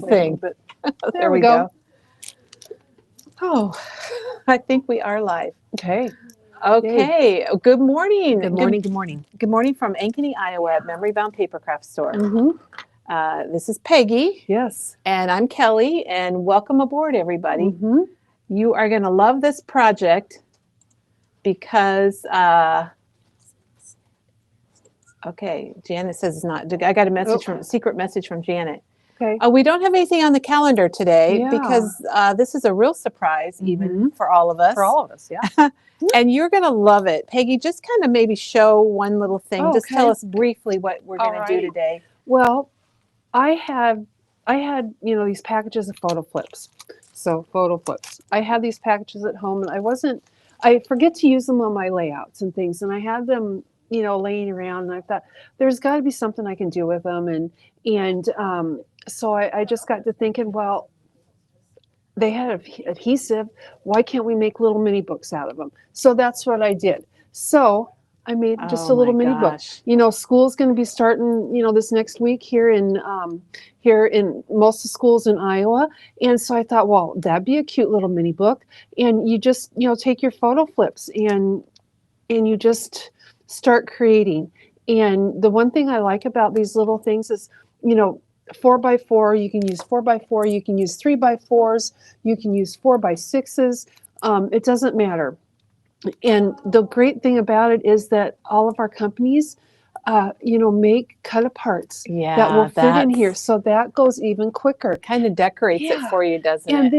thing. But There we go. Oh, I think we are live. Okay. Okay. Good morning. Good morning. Good morning. Good morning from Ankeny, Iowa at Memory Bound Papercraft Store. This is Peggy. Yes. And I'm Kelly. And welcome aboard, everybody. You are going to love this project because, okay, Janet says it's not. I got a message secret message from Janet. Okay. We don't have anything on the calendar today because this is a real surprise, even for all of us. For all of us, yeah. And you're going to love it. Peggy, just kind of maybe show one little thing. Just tell us briefly what we're going to do today. Well, I had these packages of photo flips. So photo flips. I had these packages at home, and I forget to use them on my layouts and things, and I had them laying around, and I thought there's got to be something I can do with them, and so I just got to thinking, well, they had adhesive. Why can't we make little mini books out of them? So that's what I did. So I made just a little mini book. School's going to be starting, this next week here in most of schools in Iowa. And so I thought, well, that'd be a cute little mini book. And you just, take your photo flips and you just start creating. And the one thing I like about these little things is, 4x4, you can use 4x4, you can use 3x4s, you can use 4x6s. It doesn't matter. And the great thing about it is that all of our companies, make cut aparts that will fit in here. So that goes even quicker. Kind of decorates it for you, doesn't it? And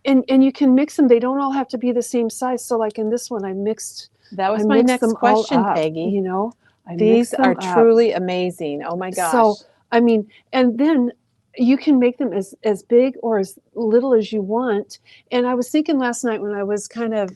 then, and you can mix them. They don't all have to be the same size. So like in this one, I mixed. That was my next question, Peggy. These are truly amazing. Oh my gosh. So, and then you can make them as big or as little as you want. And I was thinking last night when I was kind of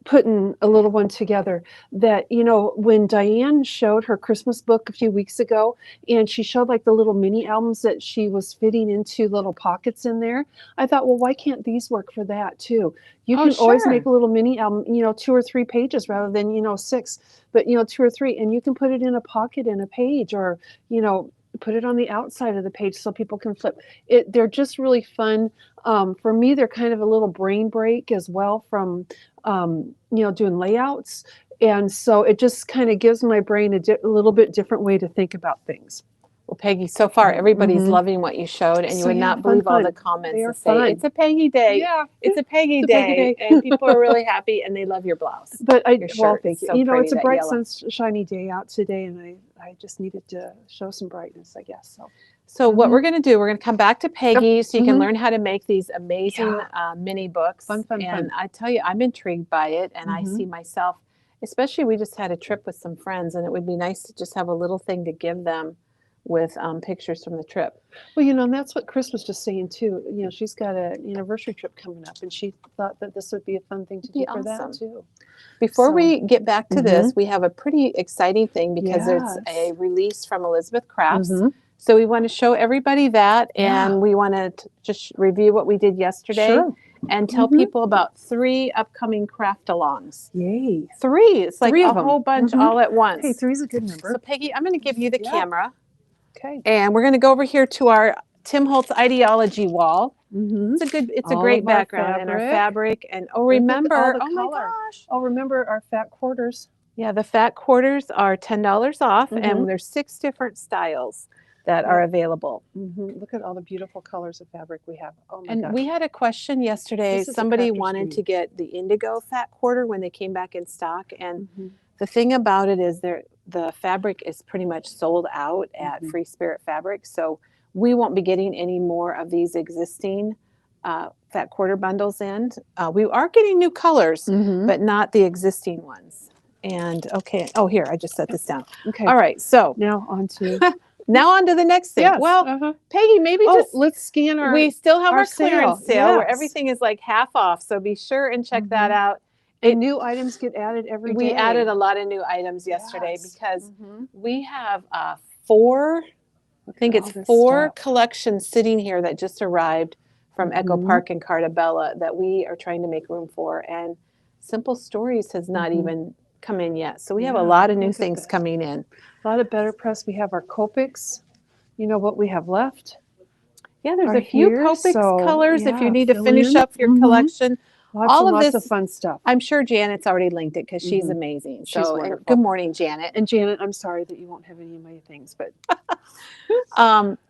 putting a little one together that, when Diane showed her Christmas book a few weeks ago, and she showed like the little mini albums that she was fitting into little pockets in there, I thought, well, why can't these work for that too? You can always make a little mini album, 2 or 3 pages rather than, 6, but 2 or 3, and you can put it in a pocket in a page, or, put it on the outside of the page so people can flip it. They're just really fun. For me, they're kind of a little brain break as well from, doing layouts. And so it just kind of gives my brain a little bit different way to think about things. Well, Peggy, so far everybody's loving what you showed, and you would not believe all the comments that say it's a Peggy day. Yeah, it's a Peggy day, and people are really happy and they love your blouse. But thank you. So it's a bright, sunshiny day out today, and I just needed to show some brightness, I guess. So what we're going to do, we're going to come back to Peggy so you can learn how to make these amazing mini books. Fun. And I tell you, I'm intrigued by it, and I see myself, especially we just had a trip with some friends, and it would be nice to just have a little thing to give them with pictures from the trip. Well, and that's what Chris was just saying too. She's got an anniversary trip coming up, and she thought that this would be a fun thing to do for that too. Before we get back to this, we have a pretty exciting thing because it's a release from Elizabeth Crafts. So we want to show everybody that, and we want to just review what we did yesterday and tell people about 3 upcoming craft-alongs. Yay. 3. It's like a whole bunch all at once. Hey, 3 is a good number. So Peggy, I'm going to give you the camera. Okay. And we're going to go over here to our Tim Holtz ideology wall. It's a great background, and our fabric. And remember, oh my gosh. Remember our fat quarters. Yeah, the fat quarters are $10 off, and there's 6 different styles that are available. Look at all the beautiful colors of fabric we have. Oh my gosh. And we had a question yesterday. Somebody wanted to get the indigo fat quarter when they came back in stock, and the thing about it is the fabric is pretty much sold out at Free Spirit Fabric, so we won't be getting any more of these existing fat quarter bundles in. We are getting new colors, but not the existing ones. And here, I just set this down. Okay. All right, so now on to the next thing. Yes. Well, Peggy, maybe let's scan our. We still have our clearance sale where Yes. everything is like half off, so be sure and check that out. And new items get added every day. We added a lot of new items yesterday because we have 4, I think it's 4 collections sitting here that just arrived from Echo Park and Cartabella that we are trying to make room for. And Simple Stories has not even come in yet. So we have a lot of new things coming in. A lot of better press. We have our Copics. You know what we have left? Yeah, there's are a few here. Copics So, colors if you yeah, need to fill finish in. up your collection. Lots All and of lots of this, fun stuff. I'm sure Janet's already linked it because she's amazing. She's So, and wonderful. good morning, Janet. And Janet, I'm sorry that you won't have any of my things, but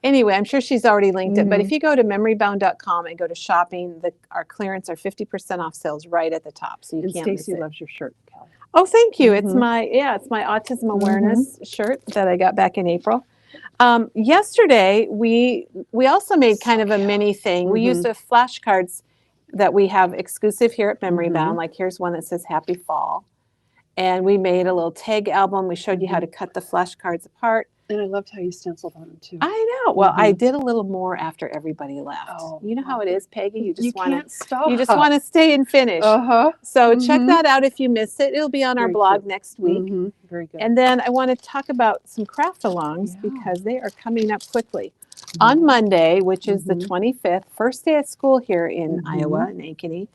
anyway, I'm sure she's already linked it. But if you go to memorybound.com and go to shopping, our clearance are 50% off sales right at the top, so you can't miss Stacy it. loves your shirt, Kelly. Oh, thank you. It's my autism awareness shirt that I got back in April. Yesterday, we also made kind of a mini thing. We used a flashcards that we have exclusive here at Memory Bound. Like here's one that says Happy Fall. And we made a little tag album. We showed you how to cut the flashcards apart. And I loved how you stenciled on them too. I know. Well, I did a little more after everybody left. Oh, you know how it is, Peggy. You just can't stop. You just want to stay and finish. So check that out if you missed it. It'll be on our blog next week. Very good. And then I want to talk about some craft-alongs because they are coming up quickly. On Monday, which is the 25th, first day of school here in Iowa, in Ankeny,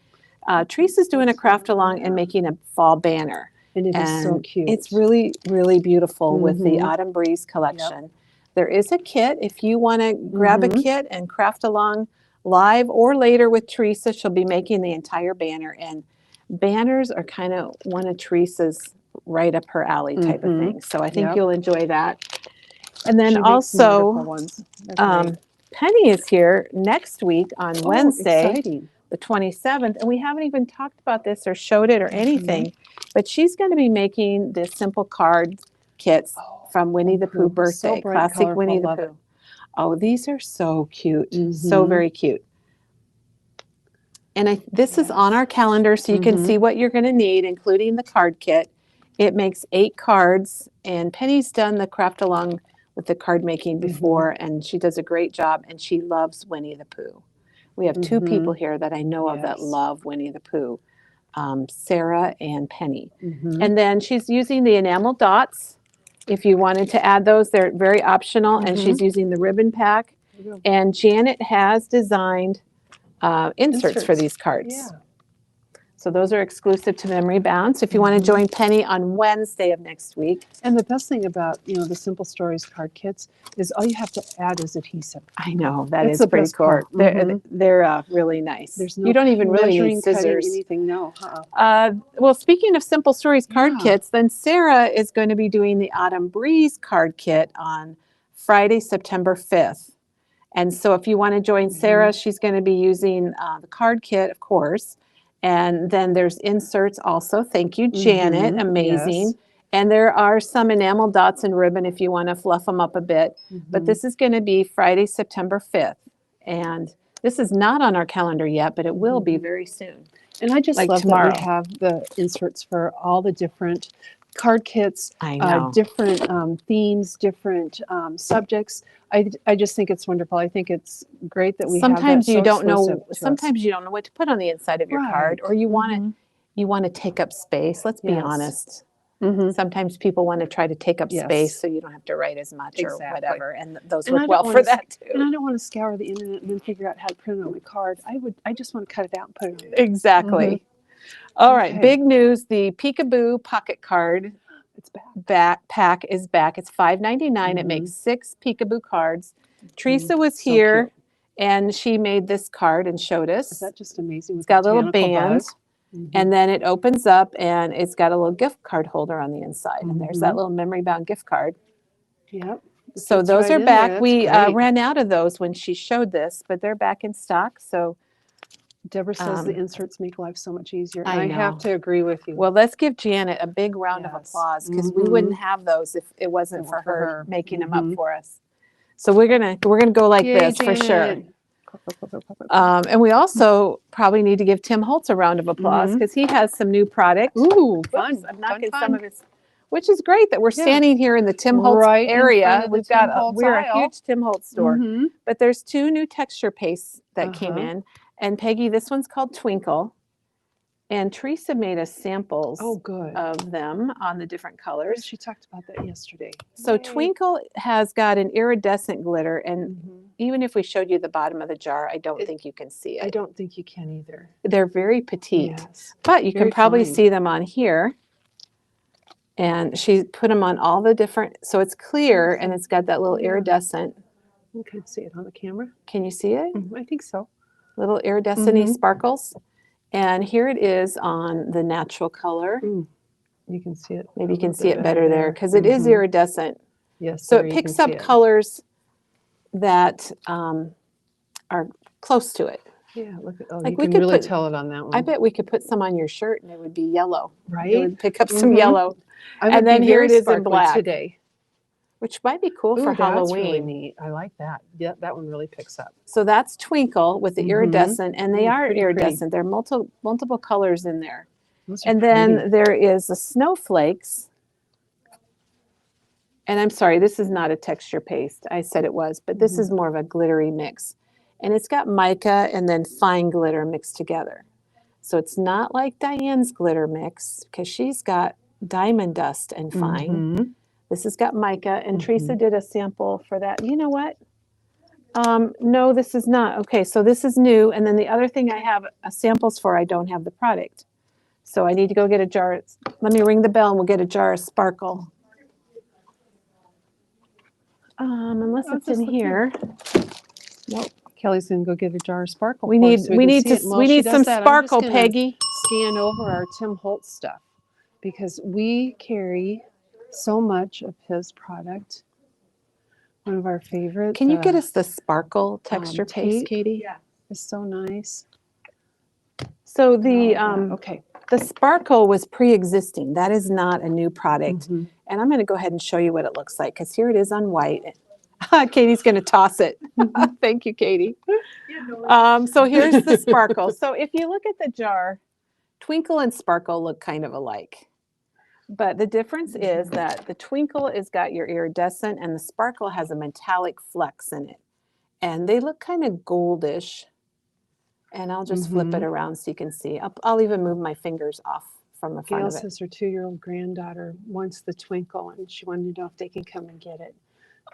Teresa's doing a craft-along and making a fall banner. And it is so cute. It's really, really beautiful with the Autumn Breeze collection. There is a kit. If you want to grab a kit and craft along live or later with Teresa, she'll be making the entire banner. And banners are kind of one of Teresa's right up her alley type of thing. So I think you'll enjoy that. And then also, Penny is here next week on Wednesday, the 27th. And we haven't even talked about this or showed it or anything. But she's going to be making the simple card kits from Winnie the Pooh birthday, so bright, classic colorful, Winnie the Pooh. Oh, these are so cute, so very cute. And this is on our calendar, so you can see what you're going to need, including the card kit. It makes 8 cards, and Penny's done the craft along with the card making before, and she does a great job, and she loves Winnie the Pooh. We have 2 people here that I know of that love Winnie the Pooh. Sarah and Penny. And then she's using the enamel dots. If you wanted to add those, they're very optional. And she's using the ribbon pack. And Janet has designed inserts for these cards. So those are exclusive to Memory Bound. So if you want to join Penny on Wednesday of next week. And the best thing about, the Simple Stories card kits is all you have to add is adhesive. I know, that's pretty cool. They're really nice. There's no you don't even really need scissors. Anything, no. Well, speaking of Simple Stories card kits, then Sarah is going to be doing the Autumn Breeze card kit on Friday, September 5th. And so if you want to join Sarah, she's going to be using the card kit, of course. And then there's inserts also. Thank you, Janet. Amazing. Yes. And there are some enamel dots and ribbon if you want to fluff them up a bit. But this is going to be Friday, September 5th. And this is not on our calendar yet, but it will be very soon. And I just love that we have the inserts for all the different card kits, different themes, different subjects. I just think it's wonderful. I think it's great that we sometimes have that you don't know. Sometimes you don't know what to put on the inside of your card, or you want to take up space. Let's be honest. Sometimes people want to try to take up space so you don't have to write as much or whatever, and those work well for that too. And I don't want to scour the internet and then figure out how to print it on my card. I just want to cut it out and put it on there. Exactly. All right, big news. The Peekaboo Pocket Card pack is back. It's $5.99. It makes 6 Peekaboo cards. Teresa was here, and she made this card and showed us. Is that just amazing? It's got a little band, and then it opens up, and it's got a little gift card holder on the inside. And there's that little Memory Bound gift card. Yep. So those are back. We ran out of those when she showed this, but they're back in stock. So Deborah says the inserts make life so much easier. I have to agree with you. Well, let's give Janet a big round of applause because we wouldn't have those if it wasn't for her making them up for us. So we're gonna go like this for sure. And we also probably need to give Tim Holtz a round of applause because he has some new products. Ooh, fun! I'm knocking some of his, which is great that we're standing here in the Tim Holtz area. We're a huge Tim Holtz store, but there's 2 new texture pastes that came in. And Peggy, this one's called Twinkle. And Teresa made us samples of them on the different colors. She talked about that yesterday. So Twinkle has got an iridescent glitter. And even if we showed you the bottom of the jar, I don't think you can see it. I don't think you can either. They're very petite. But you can probably see them on here. And she put them on all the different, so it's clear and it's got that little iridescent You can see it on the camera. Can you see it? I think so. Little iridescent sparkles. And here it is on the natural color. You can see it. Maybe you can see it better there because it is iridescent. Yes. So it picks up colors that are close to it. Yeah, look at, oh, Like you can really tell it on that one. I bet we could put some on your shirt and it would be yellow. Right? It would pick up some yellow. And then here it is in black today. Which might be cool for Halloween. That's really neat. I like that. Yeah, that one really picks up. So that's Twinkle with the iridescent, and they are iridescent. There are multiple colors in there. And then there is the Snowflakes. And I'm sorry, this is not a texture paste. I said it was, but this is more of a glittery mix. And it's got mica and then fine glitter mixed together. So it's not like Diane's glitter mix because she's got diamond dust and fine. This has got mica, and Teresa did a sample for that. You know what? No, this is not. Okay, so this is new. And then the other thing I have samples for, I don't have the product. So I need to go get a jar. Let me ring the bell and we'll get a jar of Sparkle. Unless it's in here. Nope. Kelly's gonna go get a jar of Sparkle. We need some Sparkle, Peggy. Scan over our Tim Holtz stuff because we carry so much of his product. One of our favorites. Can you get us the Sparkle texture paste, Katie? Yeah, it's so nice. So the the Sparkle was pre-existing. That is not a new product. And I'm going to go ahead and show you what it looks like because here it is on white. Katie's going to toss it. Thank you, Katie. So here's the Sparkle. So if you look at the jar, Twinkle and Sparkle look kind of alike. But the difference is that the Twinkle has got your iridescent and the Sparkle has a metallic flecks in it. And they look kind of goldish. And I'll just flip it around so you can see. I'll even move my fingers off from the front of it. Gail says her 2-year-old granddaughter wants the Twinkle and she wanted to know if they can come and get it.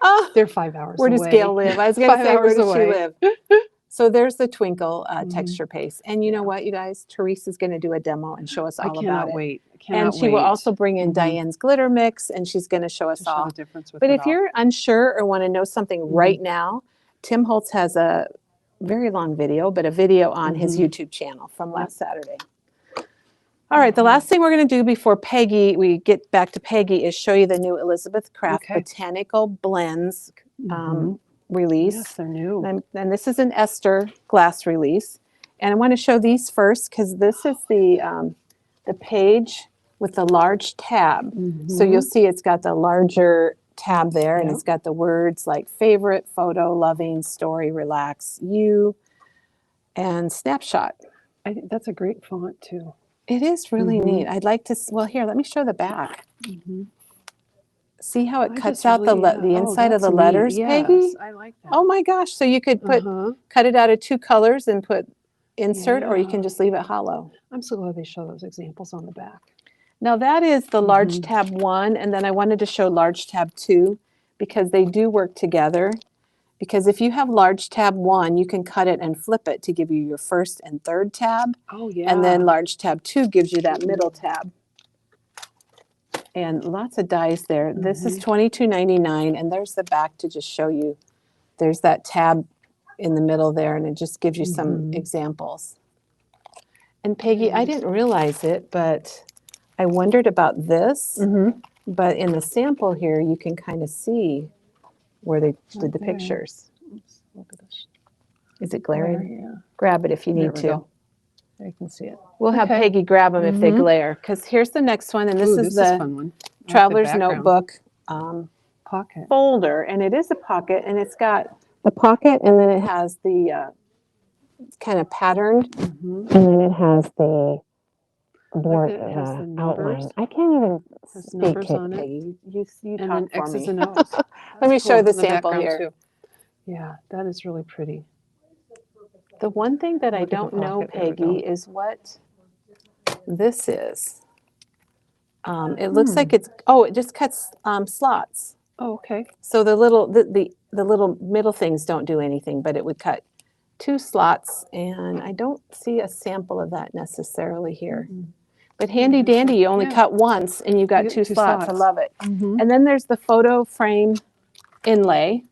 Oh, they're 5 hours away. Where does Gail live? I was going to say, where does she live? So there's the Twinkle texture paste. And you know what, you guys? Teresa's going to do a demo and show us all about it. I cannot wait. And she will also bring in Diane's glitter mix, and she's going to show us all. But if you're unsure or want to know something right now, Tim Holtz has a very long video, but a video on his YouTube channel from last Saturday. All right, the last thing we're going to do before we get back to Peggy, is show you the new Elizabeth Craft Botanical Blends release. Yes, they're new. And this is an ester glass release. And I want to show these first because this is the page with the large tab. So you'll see it's got the larger tab there, and it's got the words like favorite, photo, loving, story, relax, you, and snapshot. I think that's a great font too. It is really neat. I'd like to, well, here, let me show the back. See how it cuts out the inside of the letters, Peggy? I like that. Oh my gosh. So you could cut it out of 2 colors and put insert, or you can just leave it hollow. I'm so glad they show those examples on the back. Now that is the large tab 1, and then I wanted to show large tab 2 because they do work together. Because if you have large tab 1, you can cut it and flip it to give you your first and third tab. Oh yeah. And then large tab 2 gives you that middle tab. And lots of dies there. This is $22.99, and there's the back to just show you. There's that tab in the middle there, and it just gives you some examples. And Peggy, I didn't realize it, but I wondered about this. But in the sample here, you can kind of see where they did the pictures. Oops, look at this. Is it glaring? Yeah. Grab it if you need to. There you can see it. We'll have Peggy grab them if they glare, because here's the next one, and this is the fun one. Traveler's Notebook pocket folder, and it is a pocket, and it's got the pocket, and then it has the kind of patterned, and then it has the board outline. I can't even speak it, Peggy. You and talk then for me. X's and O's. Let me show you the sample here. Too. Yeah, that is really pretty. The one thing that I don't know, Peggy, is what this is. It looks like it just cuts slots. Oh, okay. So the little middle things don't do anything, but it would cut 2 slots, and I don't see a sample of that necessarily here. But handy dandy, you only cut once, and you got 2 slots. I love it. And then there's the photo frame inlay.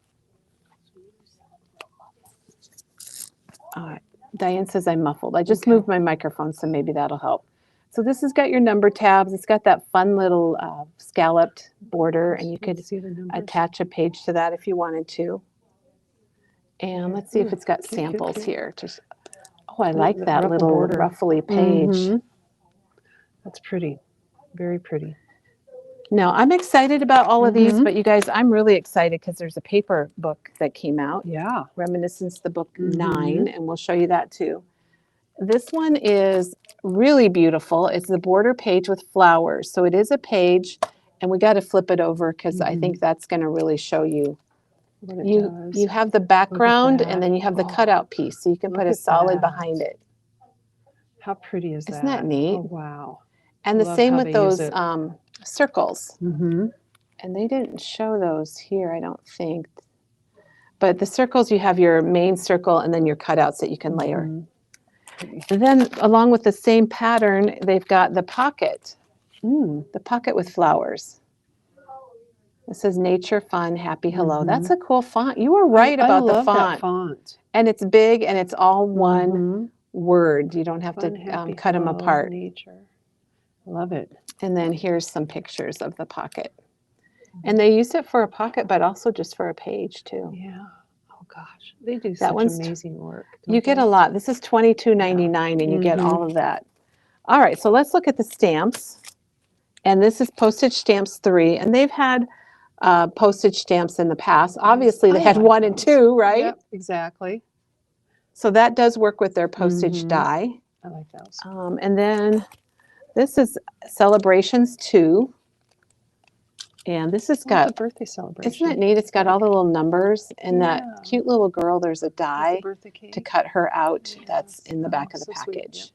Diane says I'm muffled. I just moved my microphone, so maybe that'll help. So this has got your number tabs. It's got that fun little scalloped border, and you could attach a page to that if you wanted to. And let's see if it's got samples here. Oh, I like that little border. Ruffly page. That's pretty. Very pretty. Now, I'm excited about all of these, but you guys, I'm really excited because there's a paper book that came out. Yeah. Reminiscence, the book 9, and we'll show you that too. This one is really beautiful. It's the border page with flowers. So it is a page, and we got to flip it over because I think that's going to really show you. You have the background, and then you have the cutout piece, so you can put a solid behind it. How pretty is that? Isn't that neat? Oh, wow. And the same with those circles. And they didn't show those here, I don't think. But the circles, you have your main circle and then your cutouts that you can layer. And then along with the same pattern, they've got the pocket. The pocket with flowers. It says nature, fun, happy, hello. That's a cool font. You were right about the font. That font. And it's big and it's all one word. You don't have to cut them apart. Nature. Love it. And then here's some pictures of the pocket. And they use it for a pocket, but also just for a page too. Yeah. Oh gosh, they do such amazing work. You get a lot. This is $22.99, and you get all of that. All right, so let's look at the stamps. And this is postage stamps 3, and they've had postage stamps in the past. Obviously, they had 1 and 2, right? Yep, exactly. So that does work with their postage die. I like those. And then this is Celebrations 2. And this has got a birthday celebration. Isn't it neat? It's got all the little numbers, and that cute little girl, there's a die to cut her out that's in the back of the package.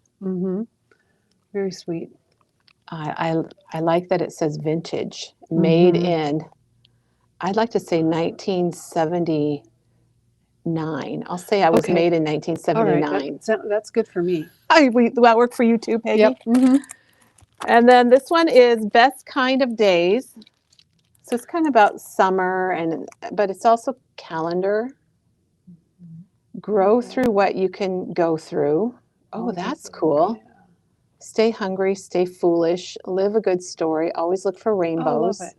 Very sweet. I like that it says vintage, made in, I'd like to say 1979. I'll say I was made in 1979. All right, that's good for me. That work for you too, Peggy? Yep. And then this one is Best Kind of Days. So it's kind of about summer, but it's also calendar. Grow through what you can go through. Oh, that's cool. Stay hungry, stay foolish, live a good story, always look for rainbows. I love it.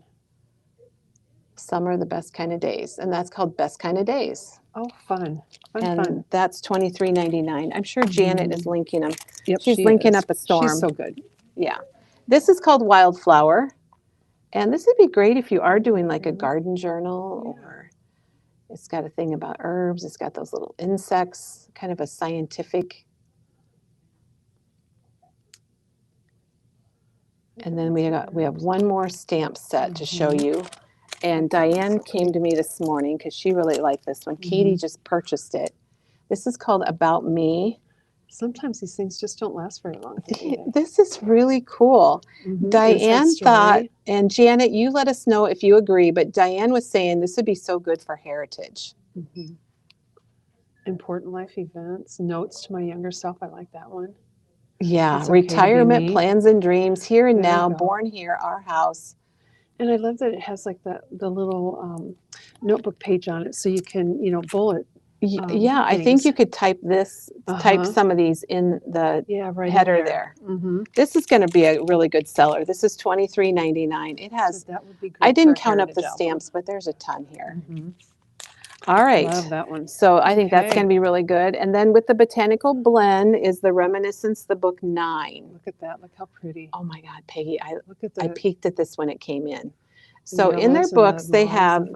Summer, the best kind of days. And that's called Best Kind of Days. Oh, fun. And that's $23.99. I'm sure Janet is linking them. Yep, She's linking up a storm. She's so good. Yeah. This is called Wildflower. And this would be great if you are doing like a garden journal, or it's got a thing about herbs. It's got those little insects, kind of a scientific. And then we have one more stamp set to show you. And Diane came to me this morning because she really liked this one. Katie just purchased it. This is called About Me. Sometimes these things just don't last very long. This is really cool. Diane thought, and Janet, you let us know if you agree, but Diane was saying this would be so good for heritage. Important life events, notes to my younger self. I like that one. Yeah, retirement plans and dreams, here and now, born here, our house. And I love that it has like the little notebook page on it, so you can, bullet. Yeah, I think you could type type some of these in the header there. This is going to be a really good seller. This is $23.99. It has, that would be great. I didn't count up the stamps, but there's a ton here. All right. Love that one. So I think that's going to be really good. And then with the Botanical Blend is the Reminiscence, the book 9. Look at that. Look how pretty. Oh my God, Peggy, I peeked at this when it came in. So in their books, they have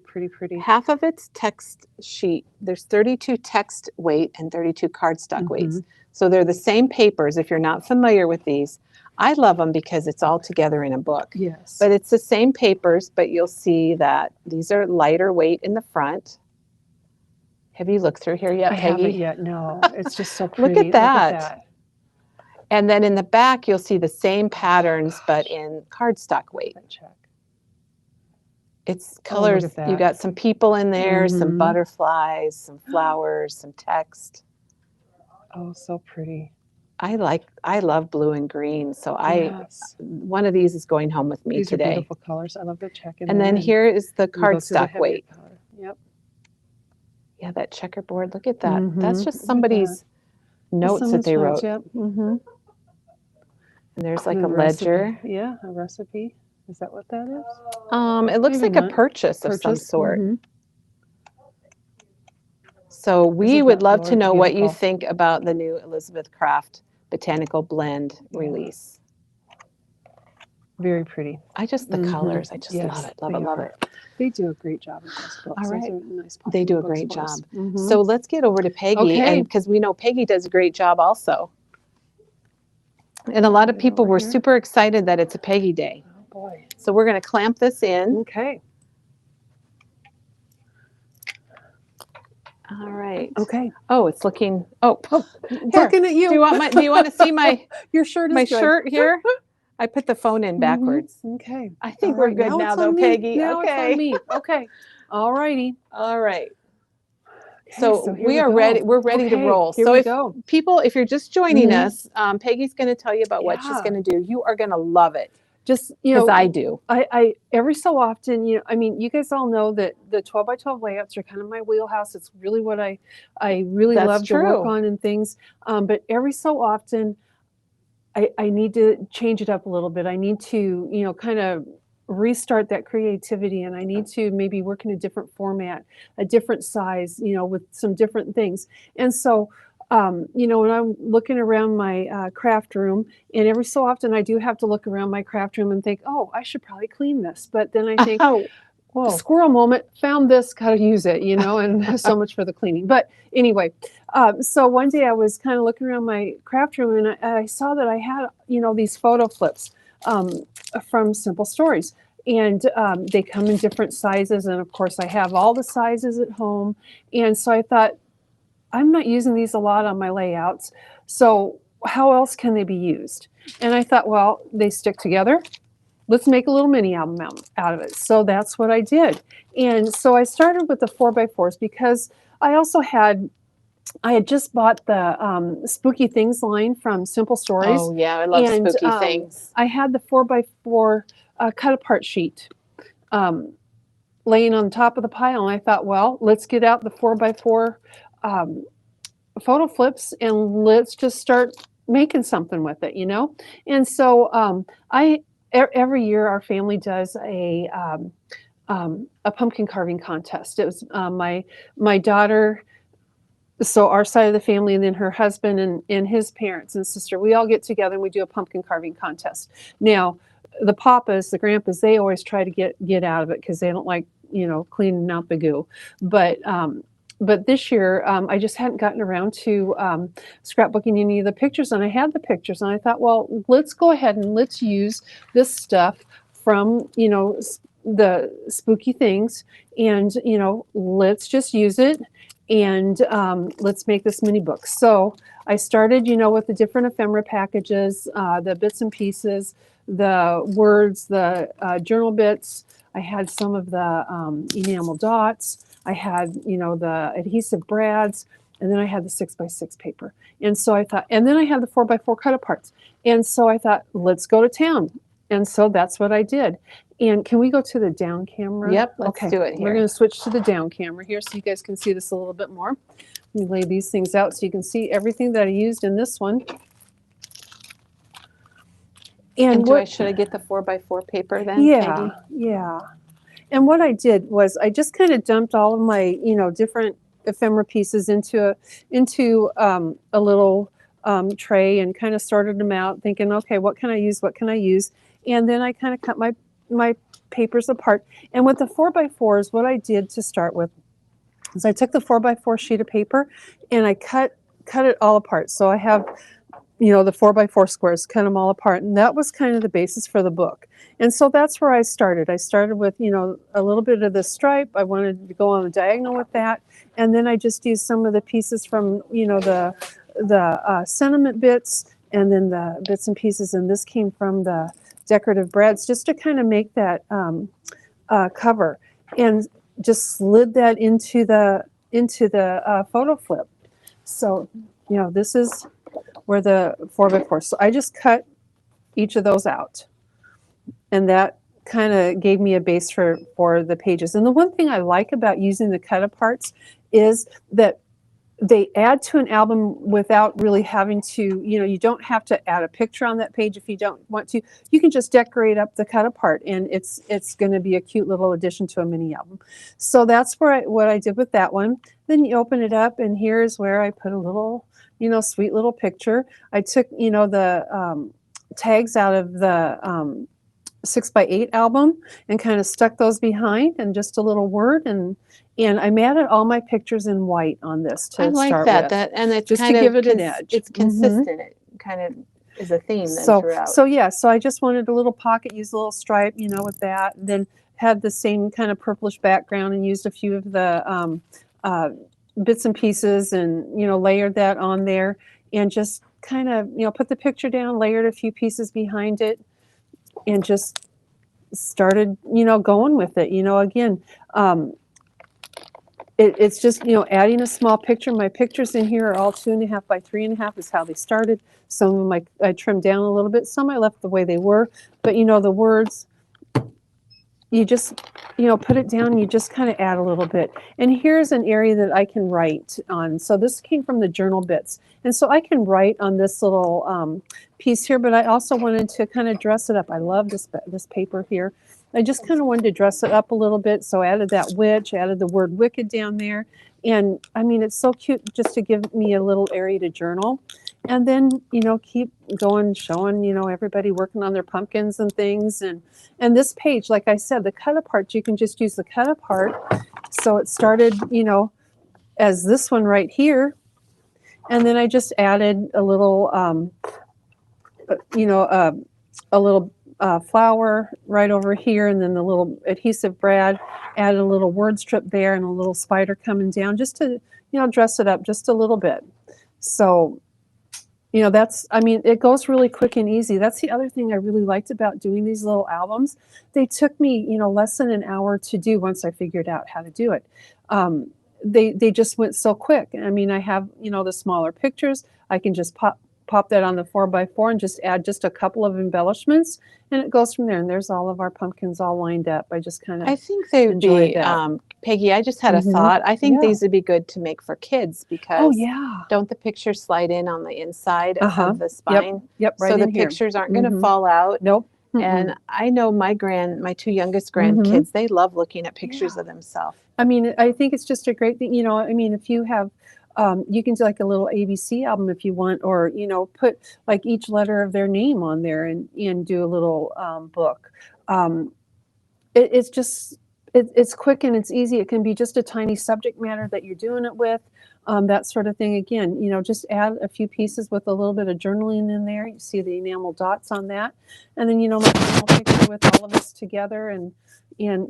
pretty. Half of it's text sheet. There's 32 text weight and 32 cardstock weights. So they're the same papers. If you're not familiar with these, I love them because it's all together in a book. Yes. But it's the same papers, but you'll see that these are lighter weight in the front. Have you looked through here yet, Peggy? I haven't yet, no. It's just so pretty. Look at that. And then in the back, you'll see the same patterns, but in cardstock weight. Check. It's colors. You got some people in there, some butterflies, some flowers, some text. Oh, so pretty. I love blue and green. So one of these is going home with me today. These are beautiful colors. I love the check. And then here is the cardstock weight. Yep. Yeah, that checkerboard. Look at that. That's just somebody's notes that they wrote. Yep. And there's like And a ledger. Recipe. Yeah, a recipe. Is that what that is? It looks Maybe like not. a purchase of some sort. So we would love to know what you think about the new Elizabeth Craft Botanical Blend release. Very pretty. I just, the colors, I just love it, love it, love it. They do a great job with those books. All right. Nice, they do a great job. So let's get over to Peggy, and because we know Peggy does a great job also. And a lot of people were super excited that it's a Peggy day. Oh boy. So we're going to clamp this in. Okay. All right. Okay. Oh, it's looking. Looking at you. Do you want to see my your shirt? My shirt here. I put the phone in backwards. Okay. I think we're good now, though, Peggy. Now it's on me. Okay. All righty. All right. Okay, so we are ready. We're ready to roll. Here so we go. If you're just joining us, Peggy's going to tell you about what she's going to do. You are going to love it. Just, because I do. I every so often, I mean, you guys all know that the 12 by 12 layouts are kind of my wheelhouse. It's really what I really love to work on and things. But every so often, I need to change it up a little bit. I need to, kind of restart that creativity, and I need to maybe work in a different format, a different size, with some different things. And so, when I'm looking around my craft room, and every so often I do have to look around my craft room and think, oh, I should probably clean this. But then I think, squirrel moment, found this, got to use it, and so much for the cleaning. But anyway, so one day I was kind of looking around my craft room, and I saw that I had, these photo flips from Simple Stories. And they come in different sizes. And of course, I have all the sizes at home. And so I thought, I'm not using these a lot on my layouts. So how else can they be used? And I thought, well, they stick together. Let's make a little mini album out of it. So that's what I did. And so I started with the 4x4s because I had just bought the Spooky Things line from Simple Stories. Oh, yeah, I love Spooky Things. I had the 4x4 cut apart sheet laying on top of the pile. And I thought, well, let's get out the 4x4 photo flips and let's just start making something with it, And so every year our family does a pumpkin carving contest. It was my daughter, so our side of the family, and then her husband and his parents and sister, we all get together and we do a pumpkin carving contest. Now, the papas, the grandpas, they always try to get out of it because they don't like, cleaning out the goo. But this year, I just hadn't gotten around to scrapbooking any of the pictures, and I had the pictures, and I thought, well, let's go ahead and let's use this stuff from, the Spooky Things, and, let's just use it, and let's make this mini book. So I started, with the different ephemera packages, the bits and pieces, the words, the journal bits. I had some of the enamel dots. I had, the adhesive brads, and then I had the 6x6 paper. And so I thought, and then I had the 4x4 cut aparts. And so I thought, let's go to town. And so that's what I did. And can we go to the down camera? Yep, let's do it here. We're going to switch to the down camera here so you guys can see this a little bit more. Let me lay these things out so you can see everything that I used in this one. And should I get the 4x4 paper then, Peggy? Yeah. And what I did was I just kind of dumped all of my, different ephemera pieces into a little tray and kind of sorted them out, thinking, okay, what can I use? What can I use? And then I kind of cut my papers apart. And with the 4x4s, what I did to start with is I took the 4x4 sheet of paper and I cut it all apart. So I have, the 4x4 squares, cut them all apart. And that was kind of the basis for the book. And so that's where I started. I started with, a little bit of the stripe. I wanted to go on the diagonal with that. And then I just used some of the pieces from, the sentiment bits and then the bits and pieces. And this came from the decorative brads just to kind of make that cover, and just slid that into the photo flip. So, this is where the 4x4. So I just cut each of those out. And that kind of gave me a base for the pages. And the one thing I like about using the cut aparts is that they add to an album without really having to, you don't have to add a picture on that page if you don't want to. You can just decorate up the cut apart, and it's going to be a cute little addition to a mini album. So that's what I did with that one. Then you open it up, and here's where I put a little, sweet little picture. I took, the tags out of the 6x8 album and kind of stuck those behind, and just a little word, and I matted all my pictures in white on this to I like start that. with. That, and it's just kind to of give it an edge. It's consistent. It kind of is a theme then throughout. So yeah, so I just wanted a little pocket, used a little stripe, with that, and then had the same kind of purplish background, and used a few of the bits and pieces, and layered that on there, and just kind of put the picture down, layered a few pieces behind it, and just started going with it. Again, it's just adding a small picture. My pictures in here are all 2.5 by 3.5 is how they started. Some of them I trimmed down a little bit, some I left the way they were, but the words, you just put it down, and you just kind of add a little bit. And here's an area that I can write on. So this came from the journal bits, and so I can write on this little piece here, but I also wanted to kind of dress it up. I love this paper here. I just kind of wanted to dress it up a little bit, so I added that witch, added the word wicked down there, and I mean, it's so cute just to give me a little area to journal. And then keep going, showing everybody working on their pumpkins and things. And this page, like I said, the cut apart, you can just use the cut apart. So it started as this one right here, and then I just added a little a little flower right over here, and then the little adhesive brad, added a little word strip there, and a little spider coming down, just to dress it up just a little bit. So it goes really quick and easy. That's the other thing I really liked about doing these little albums. They took me, less than an hour to do once I figured out how to do it. They just went so quick. I mean, I have, the smaller pictures. I can just pop that on the 4x4 and just add just a couple of embellishments, and it goes from there. And there's all of our pumpkins all lined up. I just kind of I think they would be, Peggy, I just had a thought. I think these would be good to make for kids, because don't the pictures slide in on the inside of the spine? Yep, right so the in here. pictures aren't going to fall out. Nope. And I know my two youngest grandkids, they love looking at pictures of themselves. I mean, I think it's just a great thing. I mean, if you have, you can do like a little ABC album if you want, or, put like each letter of their name on there, and do a little book. It's just, it's quick and it's easy. It can be just a tiny subject matter that you're doing it with, that sort of thing. Again, just add a few pieces with a little bit of journaling in there. You see the enamel dots on that. And then, my final picture with all of us together. And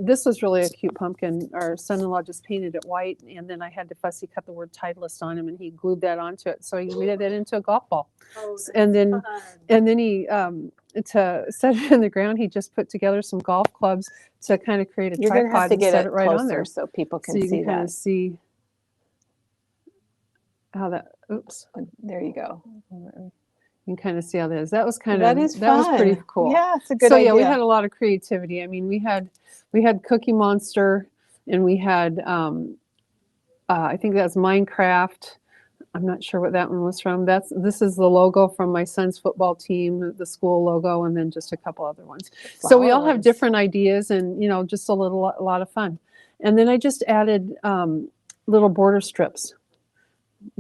this was really a cute pumpkin. Our son-in-law just painted it white, and then I had to fussy cut the word Titleist on him, and he glued that onto it. So he made it into a golf ball. And then he, to set it in the ground, he just put together some golf clubs to kind of create a You're tripod gonna have to and get set it it right closer on there, so people can so you see can kind that. of see how that. Oops, There you go. you can kind of see how that is. That was kind That of is that was fun. pretty cool. Yeah, it's a good So idea. yeah, we had a lot of creativity. I mean, we had Cookie Monster, and we had I think that's Minecraft. I'm not sure what that one was from. This is the logo from my son's football team, the school logo, and then just a couple other ones. So we all have different ideas, and just a lot of fun. And then I just added little border strips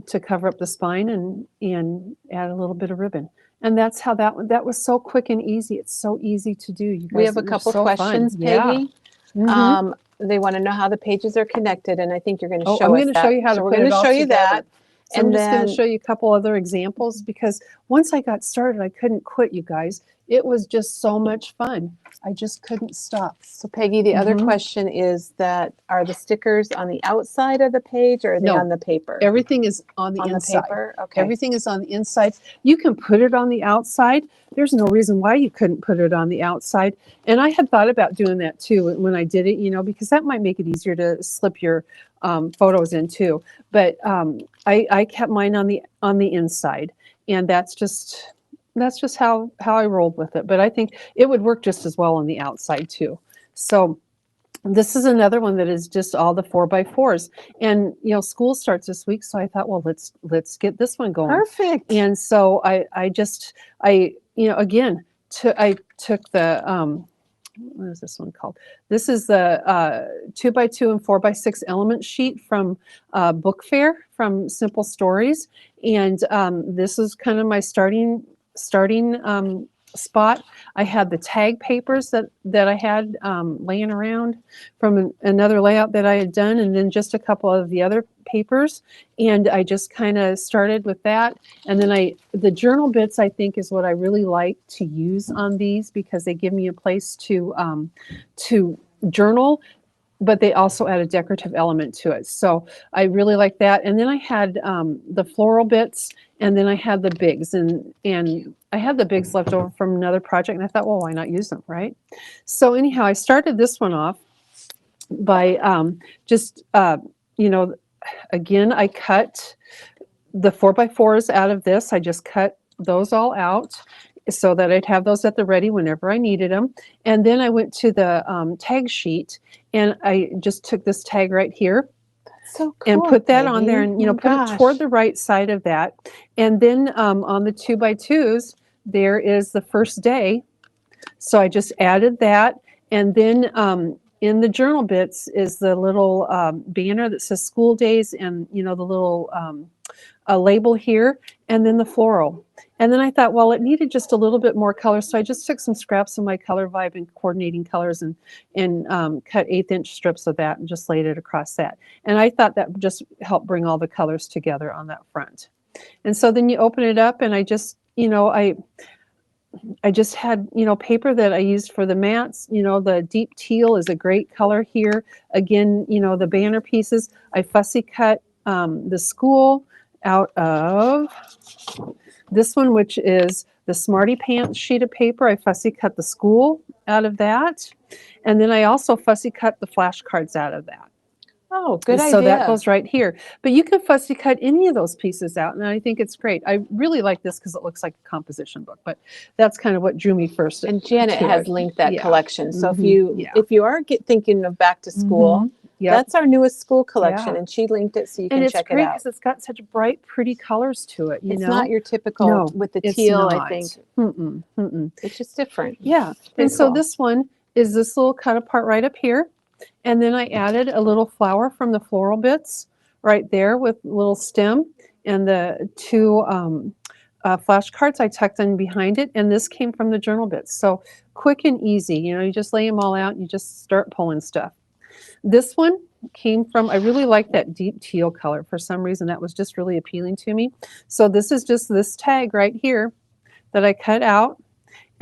to cover up the spine, and add a little bit of ribbon. And that's how that was so quick and easy. It's so easy to do. You guys, We have a couple questions, Peggy. Yeah. They want to know how the pages are connected, and I think you're going to show us that. I'm going to show you how to put it all together. We're going to show you that. So I'm just going to show you a couple other examples, because once I got started, I couldn't quit, you guys. It was just so much fun. I just couldn't stop. So Peggy, the other question is that, are the stickers on the outside of the page, or are they on the paper? Everything is on the inside. The paper? Okay. Everything is on the inside. You can put it on the outside. There's no reason why you couldn't put it on the outside. And I had thought about doing that too when I did it, because that might make it easier to slip your photos in too. But I kept mine on the inside, and that's just how I rolled with it. But I think it would work just as well on the outside too. So this is another one that is just all the 4x4s, and school starts this week, so I thought, well, let's get this one going. Perfect. And so I again, I took the what is this one called? This is the 2x2 and 4x6 element sheet from Book Fair from Simple Stories, and this is kind of my starting spot. I had the tag papers that I had laying around from another layout that I had done, and then just a couple of the other papers, and I just kind of started with that. And then the journal bits, I think, is what I really like to use on these, because they give me a place to journal, but they also add a decorative element to it. So I really like that. And then I had the floral bits, and then I had the bigs, and I had the bigs left over from another project, and I thought, well, why not use them, right? So anyhow, I started this one off by again, I cut the 4x4s out of this. I just cut those all out so that I'd have those at the ready whenever I needed them. And then I went to the tag sheet, and I just took this tag right here. So cool, and put that Peggy. on there, and put Gosh. it toward the right side of that. And then on the 2x2s, there is the first day. So I just added that. And then in the journal bits is the little banner that says school days, and the little label here, and then the floral. And then I thought, well, it needed just a little bit more color, so I just took some scraps of my Color Vibe and coordinating colors, and cut 1/8" strips of that and just laid it across that. And I thought that just helped bring all the colors together on that front. And so then you open it up, and I just had paper that I used for the mats. The deep teal is a great color here. Again, the banner pieces, I fussy cut the school out of this one, which is the Smarty Pants sheet of paper. I fussy cut the school out of that. And then I also fussy cut the flashcards out of that. Oh, good idea. So that goes right here. But you can fussy cut any of those pieces out, and I think it's great. I really like this because it looks like a composition book, but that's kind of what drew me first. And Janet has linked that collection. So if you are thinking of back to school, that's our newest school collection, and she linked it so you can check it out. And it's great because it's got such bright, pretty colors to it. It's not your typical with the teal, I think. It's just different. Yeah. And so this one is this little cut apart right up here. And then I added a little flower from the floral bits right there with a little stem, and the two flashcards I tucked in behind it. And this came from the journal bits. So quick and easy. You just lay them all out and you just start pulling stuff. This one came from, I really like that deep teal color. For some reason, that was just really appealing to me. So this is just this tag right here that I cut out.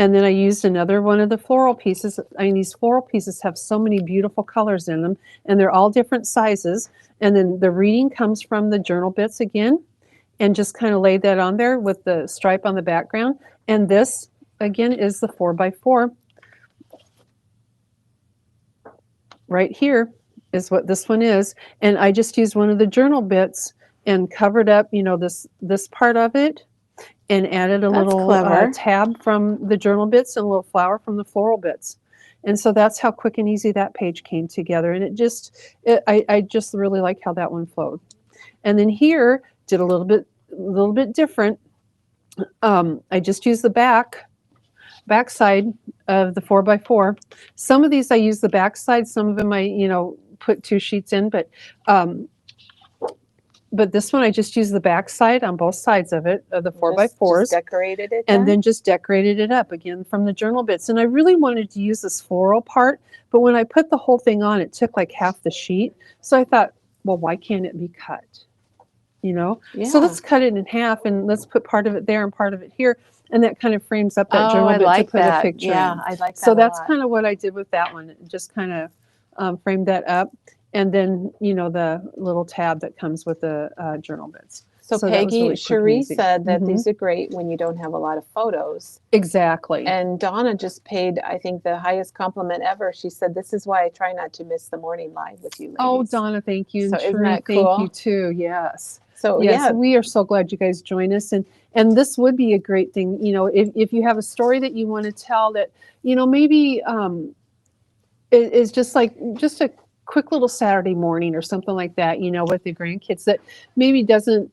And then I used another one of the floral pieces. I mean, these floral pieces have so many beautiful colors in them, and they're all different sizes. And then the reading comes from the journal bits again, and just kind of laid that on there with the stripe on the background. And this, again, is the 4x4. Right here is what this one is. And I just used one of the journal bits and covered up, this part of it, and added a little tab from the journal bits and a little flower from the floral bits. And so that's how quick and easy that page came together. And I just really like how that one flowed. And then here, did a little bit different. I just used the backside of the 4x4. Some of these I use the backside, some of them I, put two sheets in, but this one I just used the back side on both sides of it, of the 4x4s. Just decorated it and then just decorated it up again from the journal bits. And I really wanted to use this floral part, but when I put the whole thing on, it took like half the sheet. So I thought, well, why can't it be cut? So let's cut it in half, and let's put part of it there and part of it here. And that kind of frames up that journal bit to put a picture in. I like that. So that's kind of what I did with that one. Just kind of framed that up. And then, the little tab that comes with the journal bits. So Peggy, really Cherie said that these are great when you don't have a lot of photos. Exactly. And Donna just paid, I think, the highest compliment ever. She said, this is why I try not to miss the morning live with you ladies. Oh, Donna, thank you. So isn't that cool? Thank you too. Yes. So yes, we are so glad you guys join us. And this would be a great thing, if you have a story that you want to tell that, maybe is just like just a quick little Saturday morning or something like that, with the grandkids that maybe doesn't,